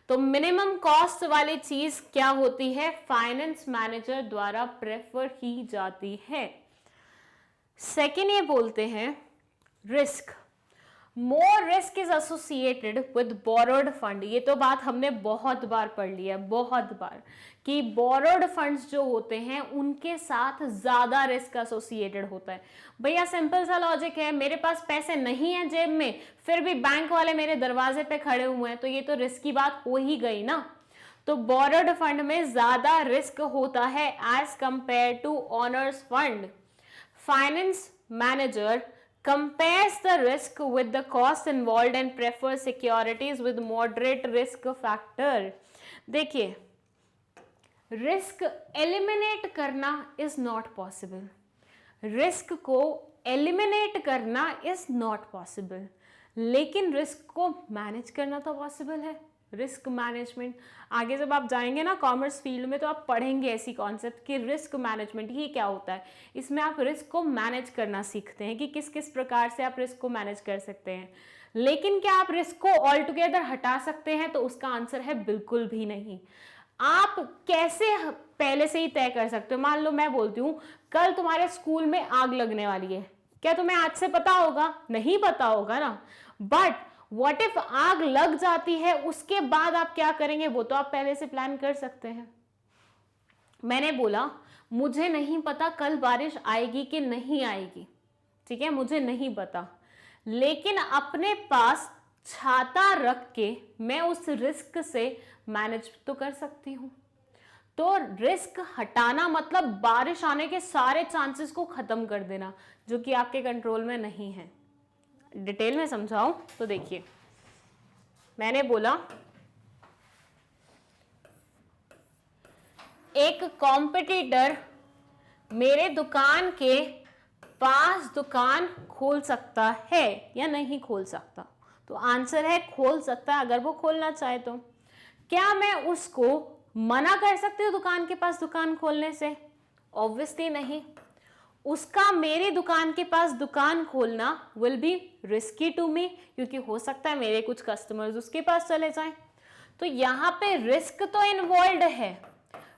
तो मिनिमम कॉस्ट वाली चीज क्या होती है? फाइनेंस मैनेजर द्वारा प्रेफर की जाती है। सेकेंड ये बोलते हैं risk. More risk is associated with borrowed fund. ये तो बात हमने बहुत बार पढ़ ली है, बहुत बार, कि बोरोड फंड्स जो होते हैं उनके साथ ज्यादा रिस्क एसोसिएटेड होता है। भैया सिंपल सा लॉजिक है, मेरे पास पैसे नहीं है जेब में, फिर भी बैंक वाले मेरे दरवाजे पे खड़े हुए हैं, तो ये तो रिस्क की बात हो ही गई ना। तो बोरोड फंड में ज्यादा रिस्क होता है as compare to owners fund. Finance manager compares the risk with the cost involved and prefers securities with moderate risk factor। देखिए, रिस्क एलिमिनेट करना इज नॉट पॉसिबल, रिस्क को एलिमिनेट करना is not possible, लेकिन risk को manage करना तो possible है। Risk management आगे जब आप जाएंगे ना कॉमर्स फील्ड में, तो आप पढ़ेंगे ऐसी कॉन्सेप्ट कि रिस्क मैनेजमेंट ये क्या होता है। इसमें आप रिस्क को मैनेज करना सीखते हैं कि किस किस प्रकार से आप रिस्क को मैनेज कर सकते हैं। लेकिन क्या आप रिस्क को ऑल टुगेदर हटा सकते हैं? तो उसका आंसर है बिल्कुल भी नहीं। आप कैसे पहले से ही तय कर सकते हो? मान लो मैं बोलती हूँ कल तुम्हारे स्कूल में आग लगने वाली है, क्या तुम्हें आज से पता होगा? नहीं पता होगा ना। बट व्हाट इफ आग लग जाती है, उसके बाद आप क्या करेंगे? वो तो आप पहले से प्लान कर सकते हैं। मैंने बोला मुझे नहीं पता कल बारिश आएगी कि नहीं आएगी, ठीक है, मुझे नहीं पता, लेकिन अपने पास छाता रख के मैं उस रिस्क से मैनेज तो कर सकती हूं। तो रिस्क हटाना मतलब बारिश आने के सारे चांसेस को खत्म कर देना, जो कि आपके कंट्रोल में नहीं है। डिटेल में समझाऊं तो देखिए, मैंने बोला एक कॉम्पिटिटर मेरे दुकान के पास दुकान खोल सकता है या नहीं खोल सकता? तो आंसर है खोल सकता है, अगर वो खोलना चाहे तो। क्या मैं उसको मना कर सकती हूँ दुकान के पास दुकान खोलने से? ऑब्वियसली नहीं। उसका मेरी दुकान के पास दुकान खोलना will be risky to me, क्योंकि हो सकता है मेरे कुछ कस्टमर्स उसके पास चले जाएं। तो यहाँ पे रिस्क तो इन्वॉल्व है,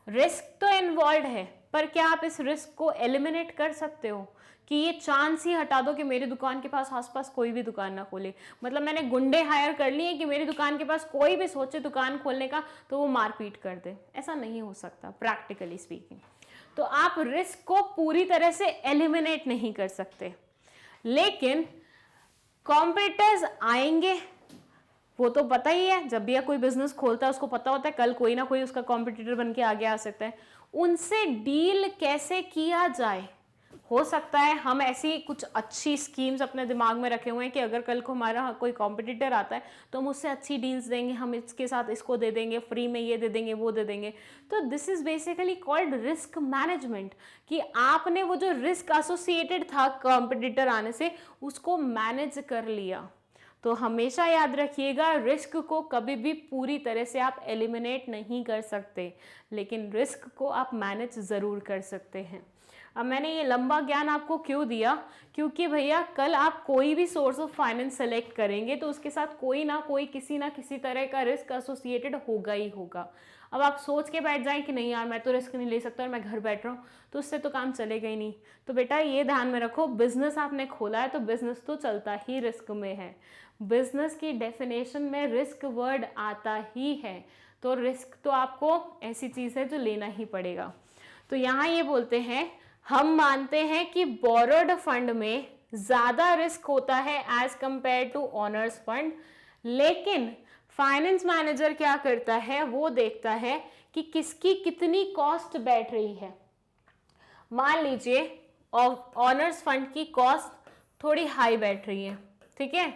रिस्क तो इन्वॉल्व है, पर क्या आप इस रिस्क को एलिमिनेट कर सकते हो कि ये चांस ही हटा दो कि मेरी दुकान के पास आसपास कोई भी दुकान ना खोले? मतलब मैंने गुंडे हायर कर लिए कि मेरी दुकान के पास कोई भी सोचे दुकान खोलने का तो वो मारपीट कर दे। ऐसा नहीं हो सकता प्रैक्टिकली स्पीकिंग। तो आप रिस्क को पूरी तरह से एलिमिनेट नहीं कर सकते, लेकिन कॉम्पिटिटर्स आएंगे, वो तो पता ही है, जब भी कोई बिजनेस खोलता है उसको पता होता है कल कोई ना कोई उसका कॉम्पिटिटर बन के आगे आ सकता है। उनसे डील कैसे किया जाए? हो सकता है हम ऐसी कुछ अच्छी स्कीम्स अपने दिमाग में रखे हुए हैं कि अगर कल को हमारा कोई कॉम्पिटिटर आता है तो हम उससे अच्छी डील्स देंगे, हम इसके साथ इसको दे देंगे, फ्री में ये दे देंगे, वो दे देंगे। तो this is basically called risk management, कि आपने वो जो रिस्क एसोसिएटेड था कॉम्पिटिटर आने से उसको मैनेज कर लिया। तो हमेशा याद रखिएगा, रिस्क को कभी भी पूरी तरह से आप एलिमिनेट नहीं कर सकते, लेकिन रिस्क को आप मैनेज ज़रूर कर सकते हैं। अब मैंने ये लंबा ज्ञान आपको क्यों दिया? क्योंकि भैया कल आप कोई भी सोर्स ऑफ फाइनेंस सेलेक्ट करेंगे तो उसके साथ कोई ना कोई किसी ना किसी तरह का रिस्क एसोसिएटेड होगा ही होगा। अब आप सोच के बैठ जाएं कि नहीं यार मैं तो रिस्क नहीं ले सकता और मैं घर बैठ रहा हूँ, तो उससे तो काम चलेगा ही नहीं। तो बेटा ये ध्यान में रखो, बिजनेस आपने खोला है तो बिजनेस तो चलता ही रिस्क में है। बिजनेस की डेफिनेशन में रिस्क वर्ड आता ही है, तो रिस्क तो आपको ऐसी चीज है जो लेना ही पड़ेगा। तो यहाँ ये बोलते हैं हम मानते हैं कि बोरोड फंड में ज्यादा रिस्क होता है as compare to owners fund, लेकिन फाइनेंस मैनेजर क्या करता है, वो देखता है कि किसकी कितनी कॉस्ट बैठ रही है। मान लीजिए ऑनर्स फंड की कॉस्ट थोड़ी हाई बैठ रही है, ठीक है,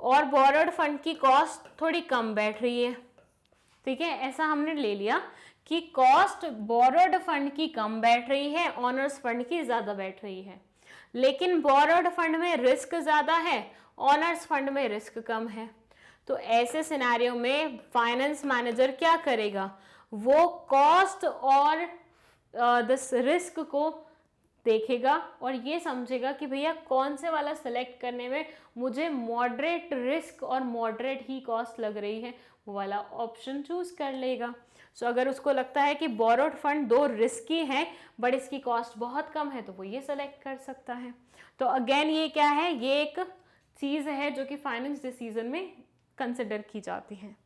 और बोरोड फंड की कॉस्ट थोड़ी कम बैठ रही है, ठीक है। ऐसा हमने ले लिया कि कॉस्ट बोरोड फंड की कम बैठ रही है, ऑनर्स फंड की ज्यादा बैठ रही है, लेकिन बोरोड फंड में रिस्क ज्यादा है, ऑनर्स फंड में रिस्क कम है। तो ऐसे सिनेरियो में फाइनेंस मैनेजर क्या करेगा, वो कॉस्ट और दिस रिस्क को देखेगा और ये समझेगा कि भैया कौन से वाला सेलेक्ट करने में मुझे मॉडरेट रिस्क और मॉडरेट ही कॉस्ट लग रही है, वो वाला ऑप्शन चूज कर लेगा। सो अगर उसको लगता है कि बोरोड फंड दो रिस्की है बट इसकी कॉस्ट बहुत कम है, तो वो ये सेलेक्ट कर सकता है। तो अगेन ये क्या है, ये एक चीज है जो कि फाइनेंस डिसीजन में कंसिडर की जाती है।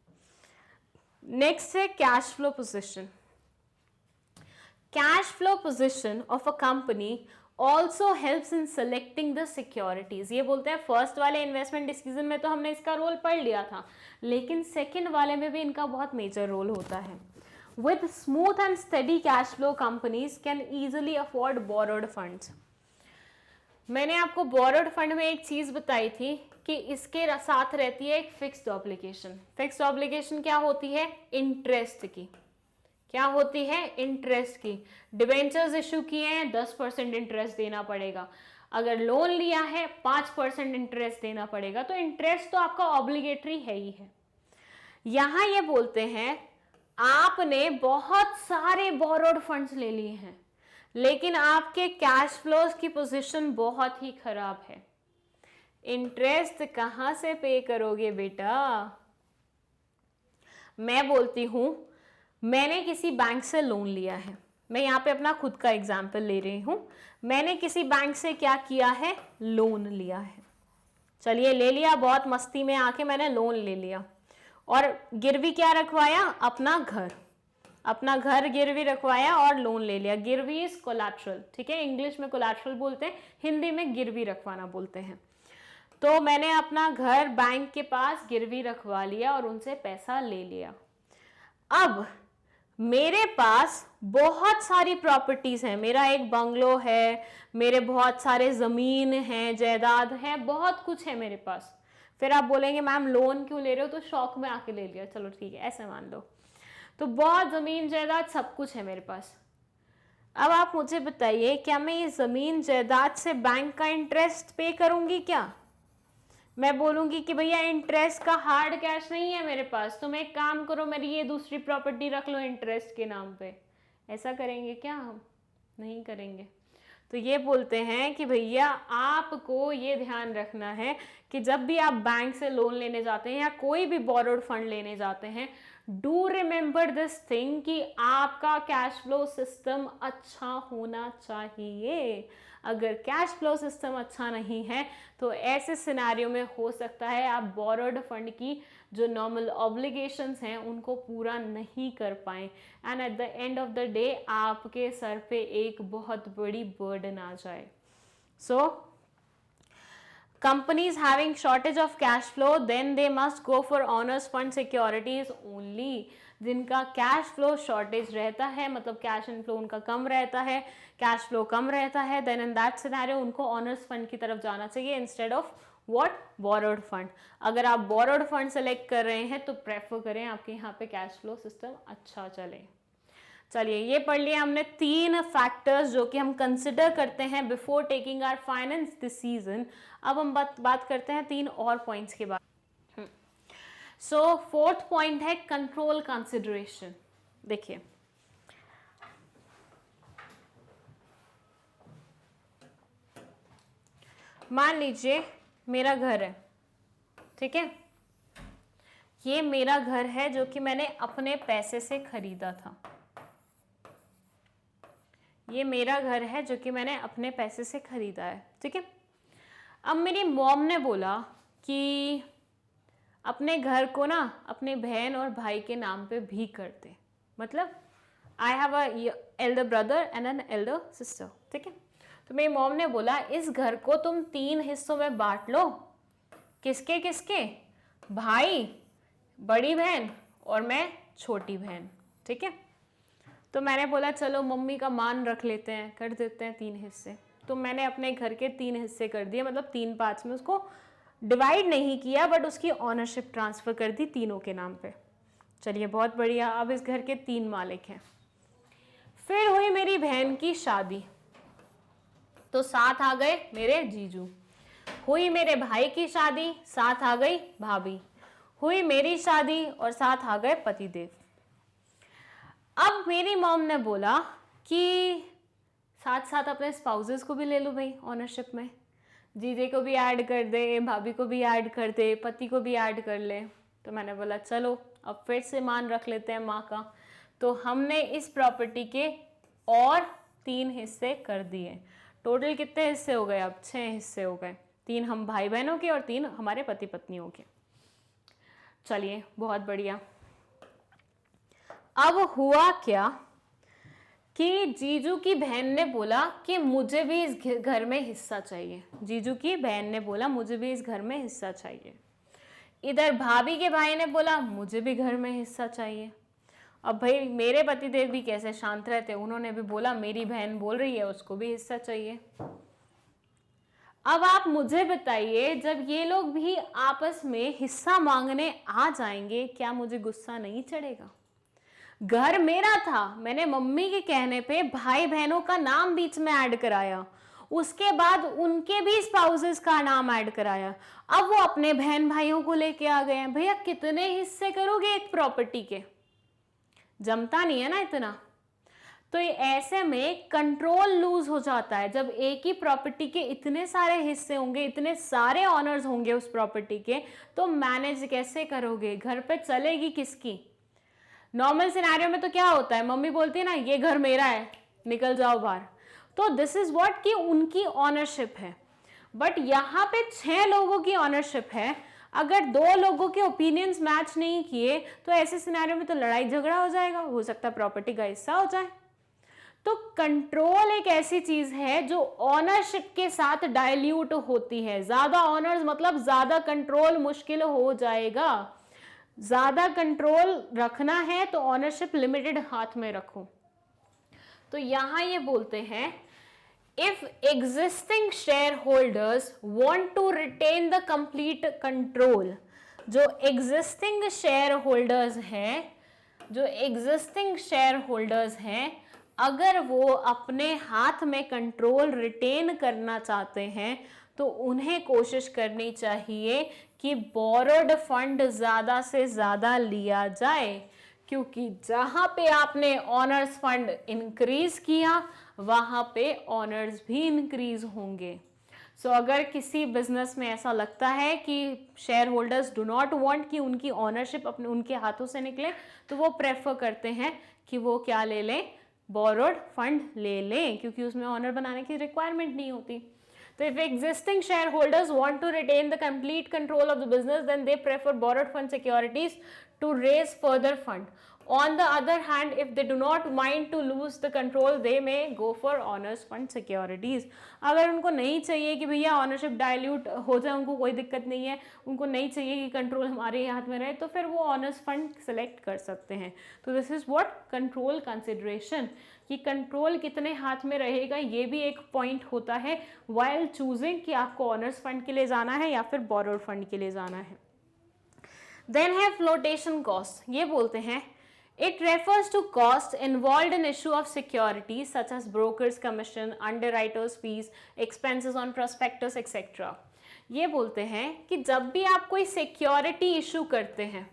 नेक्स्ट है cash flow position. Cash flow position of a company also helps in selecting the securities। ये बोलते हैं फर्स्ट वाले इन्वेस्टमेंट डिसीजन में तो हमने इसका रोल पढ़ लिया था, लेकिन सेकंड वाले में भी इनका बहुत मेजर रोल होता है। With smooth and steady cash flow, companies can easily afford borrowed funds। मैंने आपको बोरोड फंड में एक चीज बताई थी कि इसके साथ रहती है एक फिक्स्ड ऑब्लिगेशन। फिक्स्ड ऑब्लिगेशन क्या होती है, इंटरेस्ट की। क्या होती है, इंटरेस्ट की। डिबेंचर्स इशू किए हैं, 10% इंटरेस्ट देना पड़ेगा। अगर लोन लिया है 5% इंटरेस्ट देना पड़ेगा। तो इंटरेस्ट तो आपका ऑब्लिगेटरी है ही है। यहां ये बोलते हैं आपने बहुत सारे बोरोड फंड्स ले लिए हैं, लेकिन आपके कैश फ्लोज की पोजीशन बहुत ही खराब है। इंटरेस्ट कहां से पे करोगे बेटा? मैं बोलती हूं मैंने किसी बैंक से लोन लिया है, मैं यहाँ पे अपना खुद का एग्जाम्पल ले रही हूँ। मैंने किसी बैंक से क्या किया है, लोन लिया है। चलिए ले लिया, बहुत मस्ती में आके मैंने लोन ले लिया और गिरवी क्या रखवाया, अपना घर। अपना घर गिरवी रखवाया और लोन ले लिया। गिरवी इज कोलैटरल, ठीक है, इंग्लिश में कोलैटरल बोलते हैं, हिंदी में गिरवी रखवाना बोलते हैं। तो मैंने अपना घर बैंक के पास गिरवी रखवा लिया और उनसे पैसा ले लिया। अब मेरे पास बहुत सारी प्रॉपर्टीज हैं, मेरा एक बंगलो है, मेरे बहुत सारे जमीन हैं, जायदाद है, बहुत कुछ है मेरे पास। फिर आप बोलेंगे मैम लोन क्यों ले रहे हो, तो शौक में आके ले लिया, चलो ठीक है ऐसे मान लो। तो बहुत जमीन जायदाद सब कुछ है मेरे पास। अब आप मुझे बताइए क्या मैं ये जमीन जायदाद से बैंक का इंटरेस्ट पे करूंगी? क्या मैं बोलूंगी कि भैया इंटरेस्ट का हार्ड कैश नहीं है मेरे पास, तुम एक काम करो मेरी ये दूसरी प्रॉपर्टी रख लो इंटरेस्ट के नाम पे? ऐसा करेंगे क्या हम? नहीं करेंगे। तो ये बोलते हैं कि भैया आपको ये ध्यान रखना है कि जब भी आप बैंक से लोन लेने जाते हैं या कोई भी बोरोड फंड लेने जाते हैं, डू रिमेंबर दिस थिंग कि आपका कैश फ्लो सिस्टम अच्छा होना चाहिए। अगर कैश फ्लो सिस्टम अच्छा नहीं है तो ऐसे सिनेरियो में हो सकता है आप बोरोड फंड की जो नॉर्मल ऑब्लिगेशंस हैं उनको पूरा नहीं कर पाएं and at the end of the day आपके सर पे एक बहुत बड़ी बर्डन आ जाए। सो companies having shortage of cash flow then they must go for owners fund securities only। जिनका कैश फ्लो शॉर्टेज रहता है, मतलब कैश इनफ्लो उनका कम रहता है, कैश फ्लो कम रहता है, देन इन दैट सिनेरियो उनको ऑनर्स फंड की तरफ जाना चाहिए instead of what, borrowed fund. अगर आप बोरोड फंड सेलेक्ट कर रहे हैं तो प्रेफर करें आपके यहाँ पे कैश फ्लो सिस्टम अच्छा चले। चलिए ये पढ़ लिया हमने 3 फैक्टर्स जो कि हम कंसिडर करते हैं before taking our finance decision. अब हम बात करते हैं 3 और पॉइंट्स के बारे में। सो 4th पॉइंट है कंट्रोल कंसिडरेशन। देखिए मान लीजिए मेरा घर है, ठीक है, ये मेरा घर है जो कि मैंने अपने पैसे से खरीदा था। ये मेरा घर है जो कि मैंने अपने पैसे से खरीदा है, ठीक है। अब मेरी मॉम ने बोला कि अपने घर को ना अपने बहन और भाई के नाम पे भी कर दे, मतलब I have a elder brother and an elder sister, ठीक है। तो मेरी मॉम ने बोला इस घर को तुम 3 हिस्सों में बांट लो। किसके किसके? भाई, बड़ी बहन और मैं छोटी बहन, ठीक है। तो मैंने बोला चलो मम्मी का मान रख लेते हैं, कर देते हैं 3 हिस्से। तो मैंने अपने घर के 3 हिस्से कर दिए, मतलब 3/5 में उसको डिवाइड नहीं किया, बट उसकी ऑनरशिप ट्रांसफ़र कर दी तीनों के नाम पे। चलिए बहुत बढ़िया, अब इस घर के 3 मालिक हैं। फिर हुई मेरी बहन की शादी, तो साथ आ गए मेरे जीजू। हुई मेरे भाई की शादी, साथ आ गई भाभी। हुई मेरी शादी और साथ आ गए पतिदेव। अब मेरी मॉम ने बोला कि साथ साथ अपने स्पाउसेस को भी ले लो भाई ऑनरशिप में, जीजे को भी ऐड कर दे, भाभी को भी ऐड कर दे, पति को भी ऐड कर ले। तो मैंने बोला चलो अब फिर से मान रख लेते हैं माँ का। तो हमने इस प्रॉपर्टी के और 3 हिस्से कर दिए। टोटल कितने हिस्से हो गए? अब 6 हिस्से हो गए, 3 हम भाई बहनों के और 3 हमारे पति पत्नियों के। चलिए बहुत बढ़िया। अब हुआ क्या कि जीजू की बहन ने बोला कि मुझे भी इस घर में हिस्सा चाहिए। जीजू की बहन ने बोला मुझे भी इस घर में हिस्सा चाहिए। इधर भाभी के भाई ने बोला मुझे भी घर में हिस्सा चाहिए। अब भाई मेरे पतिदेव भी कैसे शांत रहते, उन्होंने भी बोला मेरी बहन बोल रही है उसको भी हिस्सा चाहिए। अब आप मुझे बताइए, जब ये लोग भी आपस में हिस्सा मांगने आ जाएंगे, क्या मुझे गुस्सा नहीं चढ़ेगा? घर मेरा था, मैंने मम्मी के कहने पे भाई बहनों का नाम बीच में ऐड कराया, उसके बाद उनके भी स्पाउसेस का नाम ऐड कराया। अब वो अपने बहन भाइयों को लेके आ गए हैं। भैया कितने हिस्से करोगे एक प्रॉपर्टी के? जमता नहीं है ना इतना। तो ये ऐसे में कंट्रोल लूज हो जाता है। जब एक ही प्रॉपर्टी के इतने सारे हिस्से होंगे, इतने सारे ऑनर्स होंगे उस प्रॉपर्टी के, तो मैनेज कैसे करोगे? घर पे चलेगी किसकी? नॉर्मल सिनेरियो में तो क्या होता है, मम्मी बोलती है ना ये घर मेरा है, निकल जाओ बाहर। तो दिस इज व्हाट कि उनकी ऑनरशिप है। बट यहाँ पे 6 लोगों की ऑनरशिप है। अगर 2 लोगों के ओपिनियंस मैच नहीं किए तो ऐसे सिनेरियो में तो लड़ाई झगड़ा हो जाएगा, हो सकता है प्रॉपर्टी का हिस्सा हो जाए। तो कंट्रोल एक ऐसी चीज है जो ऑनरशिप के साथ डाइल्यूट होती है। ज्यादा ऑनर्स मतलब ज्यादा कंट्रोल मुश्किल हो जाएगा। ज्यादा कंट्रोल रखना है तो ऑनरशिप लिमिटेड हाथ में रखो। तो यहां ये बोलते हैं if existing share holders want to retain the complete control. जो एग्जिस्टिंग शेयर होल्डर्स हैं, अगर वो अपने हाथ में कंट्रोल रिटेन करना चाहते हैं तो उन्हें कोशिश करनी चाहिए कि बोरोड फंड ज़्यादा से ज़्यादा लिया जाए, क्योंकि जहाँ पे आपने ऑनर्स फंड इंक्रीज किया वहाँ पे ऑनर्स भी इंक्रीज होंगे। सो अगर किसी बिजनेस में ऐसा लगता है कि share holders do not want कि उनकी ऑनरशिप अपने उनके हाथों से निकले, तो वो प्रेफर करते हैं कि वो क्या ले लें, बोरोड फंड ले लें, क्योंकि उसमें ऑनर बनाने की रिक्वायरमेंट नहीं होती। So if existing shareholders want to retain the complete control of the business, then they prefer borrowed fund securities to raise further fund. On the other hand, if they do not mind to lose the control, they may go for owners fund securities. अगर उनको नहीं चाहिए कि भैया ownership dilute हो जाए, उनको कोई दिक्कत नहीं है, उनको नहीं चाहिए कि कंट्रोल हमारे हाथ में रहे, तो फिर वो ऑनर्स फंड सेलेक्ट कर सकते हैं। तो this is what control consideration, कि कंट्रोल कितने हाथ में रहेगा ये भी एक पॉइंट होता है वाइल चूजिंग कि आपको ऑनर्स फंड के लिए जाना है या फिर बोरोड फंड के लिए जाना है। देन है फ्लोटेशन कॉस्ट। ये बोलते हैं it refers to cost involved in issue of securities such as brokers commission, underwriters fees, expenses on prospectus etc. ये बोलते हैं कि जब भी आप कोई सिक्योरिटी इशू करते हैं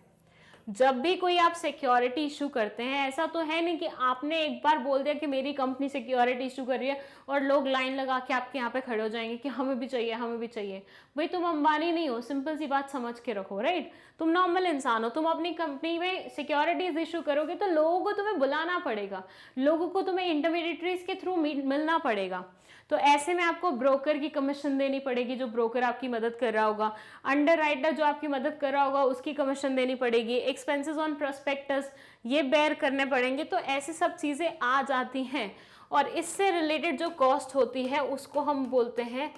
जब भी कोई आप सिक्योरिटी इशू करते हैं, ऐसा तो है नहीं कि आपने एक बार बोल दिया कि मेरी कंपनी सिक्योरिटी इशू कर रही है और लोग लाइन लगा के आपके यहाँ पे खड़े हो जाएंगे कि हमें भी चाहिए, हमें भी चाहिए। भाई तुम अंबानी नहीं हो, सिंपल सी बात समझ के रखो, राइट? तुम नॉर्मल इंसान हो, तुम अपनी कंपनी में सिक्योरिटीज इशू करोगे तो लोगों को तुम्हें बुलाना पड़ेगा, लोगों को तुम्हें इंटरमीडिएटरीज के थ्रू मिलना पड़ेगा। तो ऐसे में आपको ब्रोकर की कमीशन देनी पड़ेगी, जो ब्रोकर आपकी मदद कर रहा होगा, अंडरराइटर जो आपकी मदद कर रहा होगा उसकी कमीशन देनी पड़ेगी, एक्सपेंसेस ऑन प्रोस्पेक्टस ये बेयर करने पड़ेंगे। तो ऐसी सब चीज़ें आ जाती हैं और इससे रिलेटेड जो कॉस्ट होती है उसको हम बोलते हैं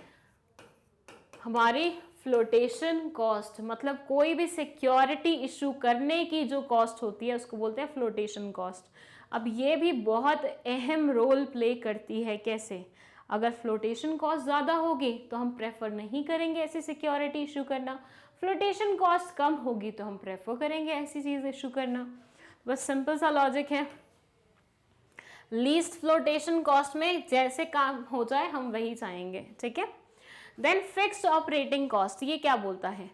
हमारी फ्लोटेशन कॉस्ट। मतलब कोई भी सिक्योरिटी इशू करने की जो कॉस्ट होती है उसको बोलते हैं फ्लोटेशन कॉस्ट। अब ये भी बहुत अहम रोल प्ले करती है। कैसे? अगर फ्लोटेशन कॉस्ट ज़्यादा होगी तो हम प्रेफर नहीं करेंगे ऐसी सिक्योरिटी इशू करना, फ्लोटेशन कॉस्ट कम होगी तो हम प्रेफर करेंगे ऐसी चीज़ इशू करना। बस सिंपल सा लॉजिक है। लीस्ट फ्लोटेशन कॉस्ट में जैसे काम हो जाए हम वही चाहेंगे, ठीक है। देन फिक्स्ड ऑपरेटिंग कॉस्ट, ये क्या बोलता है?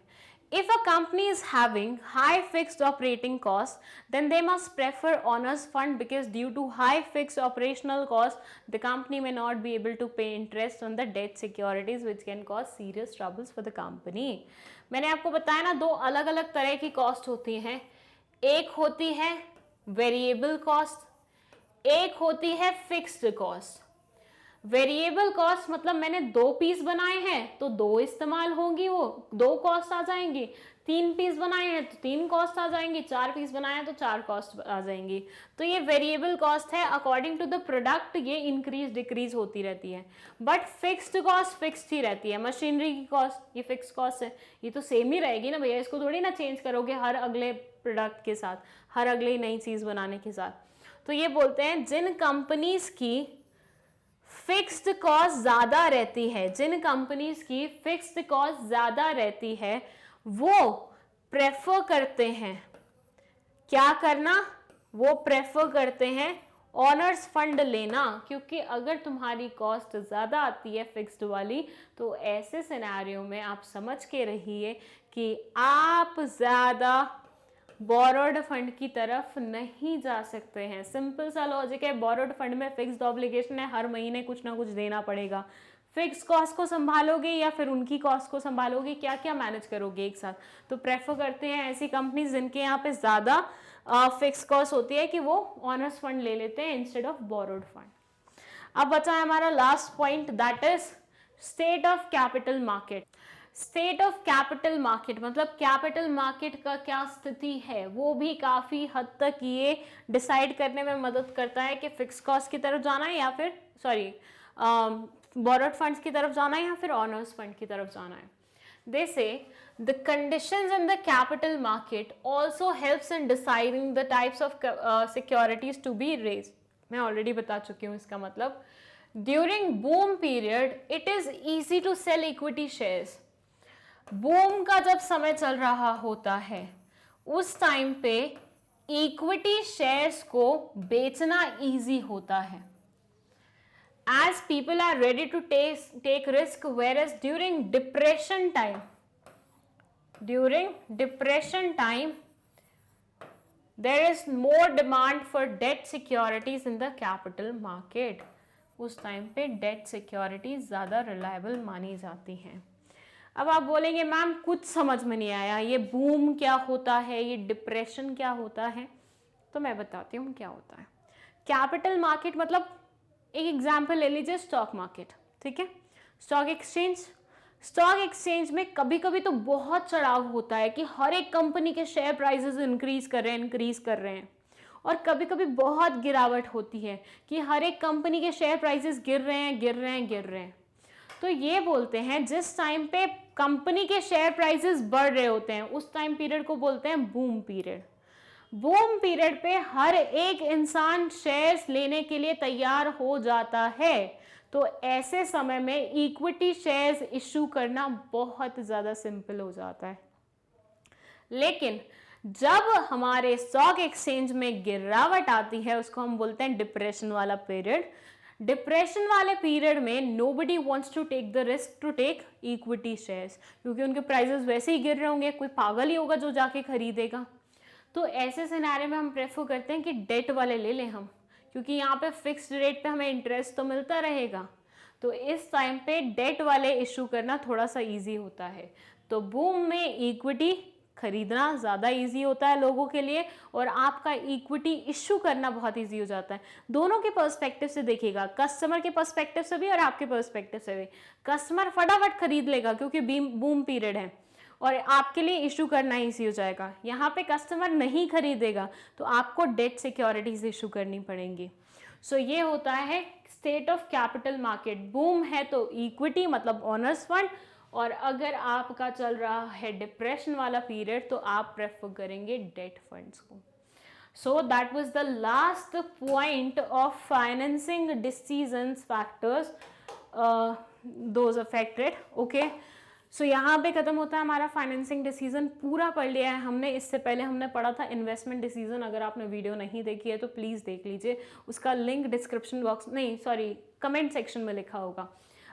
If a company is having high fixed operating costs, then they must prefer owners fund because due to high fixed operational costs, the company may not be able to pay interest on the debt securities which can cause serious troubles for the company. मैंने आपको बताया ना, दो अलग अलग तरह की cost होती हैं। एक होती है वेरिएबल कॉस्ट, एक होती है फिक्स्ड कॉस्ट। वेरिएबल कॉस्ट मतलब मैंने 2 पीस बनाए हैं तो 2 इस्तेमाल होंगी, वो 2 कॉस्ट आ जाएंगी। 3 पीस बनाए हैं तो 3 कॉस्ट आ जाएंगी, 4 पीस बनाए हैं तो 4 कॉस्ट आ जाएंगी। तो ये वेरिएबल कॉस्ट है, अकॉर्डिंग टू द प्रोडक्ट ये इंक्रीज डिक्रीज होती रहती है। बट फिक्स्ड कॉस्ट फिक्स्ड ही रहती है। मशीनरी की कॉस्ट ये फिक्स्ड कॉस्ट है, ये तो सेम ही रहेगी ना भैया, इसको थोड़ी ना चेंज करोगे हर अगले प्रोडक्ट के साथ, हर अगले नई चीज़ बनाने के साथ। तो ये बोलते हैं जिन कंपनीज की फिक्स्ड कॉस्ट ज़्यादा रहती है, जिन कंपनीज की फिक्स्ड कॉस्ट ज़्यादा रहती है वो प्रेफर करते हैं क्या करना? वो प्रेफर करते हैं ऑनर्स फंड लेना। क्योंकि अगर तुम्हारी कॉस्ट ज़्यादा आती है फिक्स्ड वाली तो ऐसे सिनेरियो में आप समझ के रहिए कि आप ज़्यादा बोरोड फंड की तरफ नहीं जा सकते हैं। सिंपल सा लॉजिक है, बोरोड फंड में फिक्स्ड ऑब्लिगेशन है, हर महीने कुछ ना कुछ देना पड़ेगा। फिक्स कॉस्ट को संभालोगे या फिर उनकी कॉस्ट को संभालोगे, क्या क्या मैनेज करोगे एक साथ? तो प्रेफर करते हैं ऐसी कंपनीज जिनके यहाँ पे ज़्यादा फिक्स कॉस्ट होती है कि वो ऑनर्स फंड ले लेते हैं इंस्टेड ऑफ बोरोड फंड। अब बचा है हमारा last point, that is state of capital market. State of capital market मतलब कैपिटल मार्केट का क्या स्थिति है, वो भी काफ़ी हद तक ये डिसाइड करने में मदद करता है कि फिक्स कॉस्ट की तरफ जाना है या फिर बोरोड फंड्स की तरफ जाना है या फिर ऑनर्स फंड की तरफ जाना है। They say the conditions in the capital market also helps in deciding the types of securities to be raised. मैं ऑलरेडी बता चुकी हूँ इसका मतलब। During boom period, it is easy to sell equity shares. Boom का जब समय चल रहा होता है उस टाइम पे इक्विटी शेयर्स को बेचना इजी होता है, as people are ready to take risk, whereas during depression time there is more demand for debt securities in the capital market. उस टाइम पे डेट सिक्योरिटीज ज़्यादा रिलायबल मानी जाती हैं। अब आप बोलेंगे मैम कुछ समझ में नहीं आया, ये बूम क्या होता है, ये डिप्रेशन क्या होता है? तो मैं बताती हूँ क्या होता है। कैपिटल मार्केट मतलब एक एग्जाम्पल ले लीजिए, स्टॉक मार्केट, ठीक है। स्टॉक एक्सचेंज में कभी कभी तो बहुत चढ़ाव होता है कि हर एक कंपनी के शेयर प्राइसेस इंक्रीज कर रहे हैं और कभी कभी बहुत गिरावट होती है कि हर एक कंपनी के शेयर प्राइसेस गिर रहे हैं। तो ये बोलते हैं जिस टाइम पे कंपनी के शेयर प्राइसेस बढ़ रहे होते हैं उस टाइम पीरियड को बोलते हैं बूम पीरियड। बूम पीरियड पे हर एक इंसान शेयर्स लेने के लिए तैयार हो जाता है, तो ऐसे समय में इक्विटी शेयर्स इशू करना बहुत ज़्यादा सिंपल हो जाता है। लेकिन जब हमारे स्टॉक एक्सचेंज में गिरावट आती है उसको हम बोलते हैं डिप्रेशन वाला पीरियड। डिप्रेशन वाले पीरियड में nobody wants to take the risk to take equity shares, क्योंकि उनके प्राइसेस वैसे ही गिर रहे होंगे, कोई पागल ही होगा जो जाके खरीदेगा। तो ऐसे सिनेरियो में हम प्रेफर करते हैं कि डेट वाले ले लें हम, क्योंकि यहाँ पे फिक्स्ड रेट पे हमें इंटरेस्ट तो मिलता रहेगा। तो इस टाइम पे डेट वाले इशू करना थोड़ा सा इजी होता है। तो बूम में इक्विटी खरीदना ज़्यादा इजी होता है लोगों के लिए, और आपका इक्विटी इशू करना बहुत इजी हो जाता है। दोनों के पर्सपेक्टिव से देखिएगा, कस्टमर के पर्सपेक्टिव से भी और आपके पर्सपेक्टिव से भी। कस्टमर फटाफट खरीद लेगा क्योंकि बूम पीरियड है, और आपके लिए इशू करना इजी हो जाएगा। यहाँ पे कस्टमर नहीं खरीदेगा तो आपको डेट सिक्योरिटीज इशू करनी पड़ेंगी। सो ये होता है state of capital market. Boom है तो इक्विटी मतलब ओनर्स फंड, और अगर आपका चल रहा है डिप्रेशन वाला पीरियड तो आप प्रेफर करेंगे डेट फंड्स को। So that was the last point of financing decisions factors those affected. Okay, so यहाँ पे खत्म होता है हमारा फाइनेंसिंग डिसीजन। पूरा पढ़ लिया है हमने। इससे पहले हमने पढ़ा था इन्वेस्टमेंट डिसीजन। अगर आपने वीडियो नहीं देखी है तो प्लीज़ देख लीजिए, उसका लिंक डिस्क्रिप्शन बॉक्स नहीं सॉरी कमेंट सेक्शन में लिखा होगा।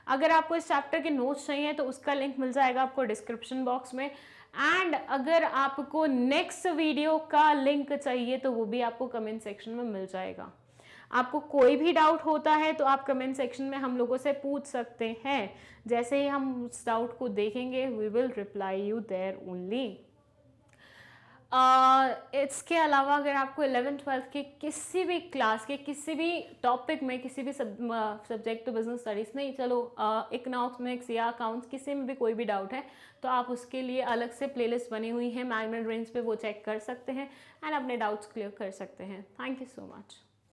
अगर आपको इस चैप्टर के नोट्स चाहिए तो उसका लिंक मिल जाएगा आपको डिस्क्रिप्शन बॉक्स में। एंड अगर आपको नेक्स्ट वीडियो का लिंक चाहिए तो वो भी आपको कमेंट सेक्शन में मिल जाएगा। आपको कोई भी डाउट होता है तो आप कमेंट सेक्शन में हम लोगों से पूछ सकते हैं। जैसे ही हम उस डाउट को देखेंगे we will reply you there only. इसके अलावा अगर आपको 11th-12th के किसी भी क्लास के किसी भी टॉपिक में, किसी भी सब्जेक्ट तो बिजनेस स्टडीज़ नहीं, चलो इकोनॉमिक्स या अकाउंट्स, किसी में भी कोई भी डाउट है तो आप उसके लिए अलग से प्लेलिस्ट बनी हुई है मैग्नेट ब्रेन्स पे, वो चेक कर सकते हैं एंड अपने डाउट्स क्लियर कर सकते हैं। Thank you so much.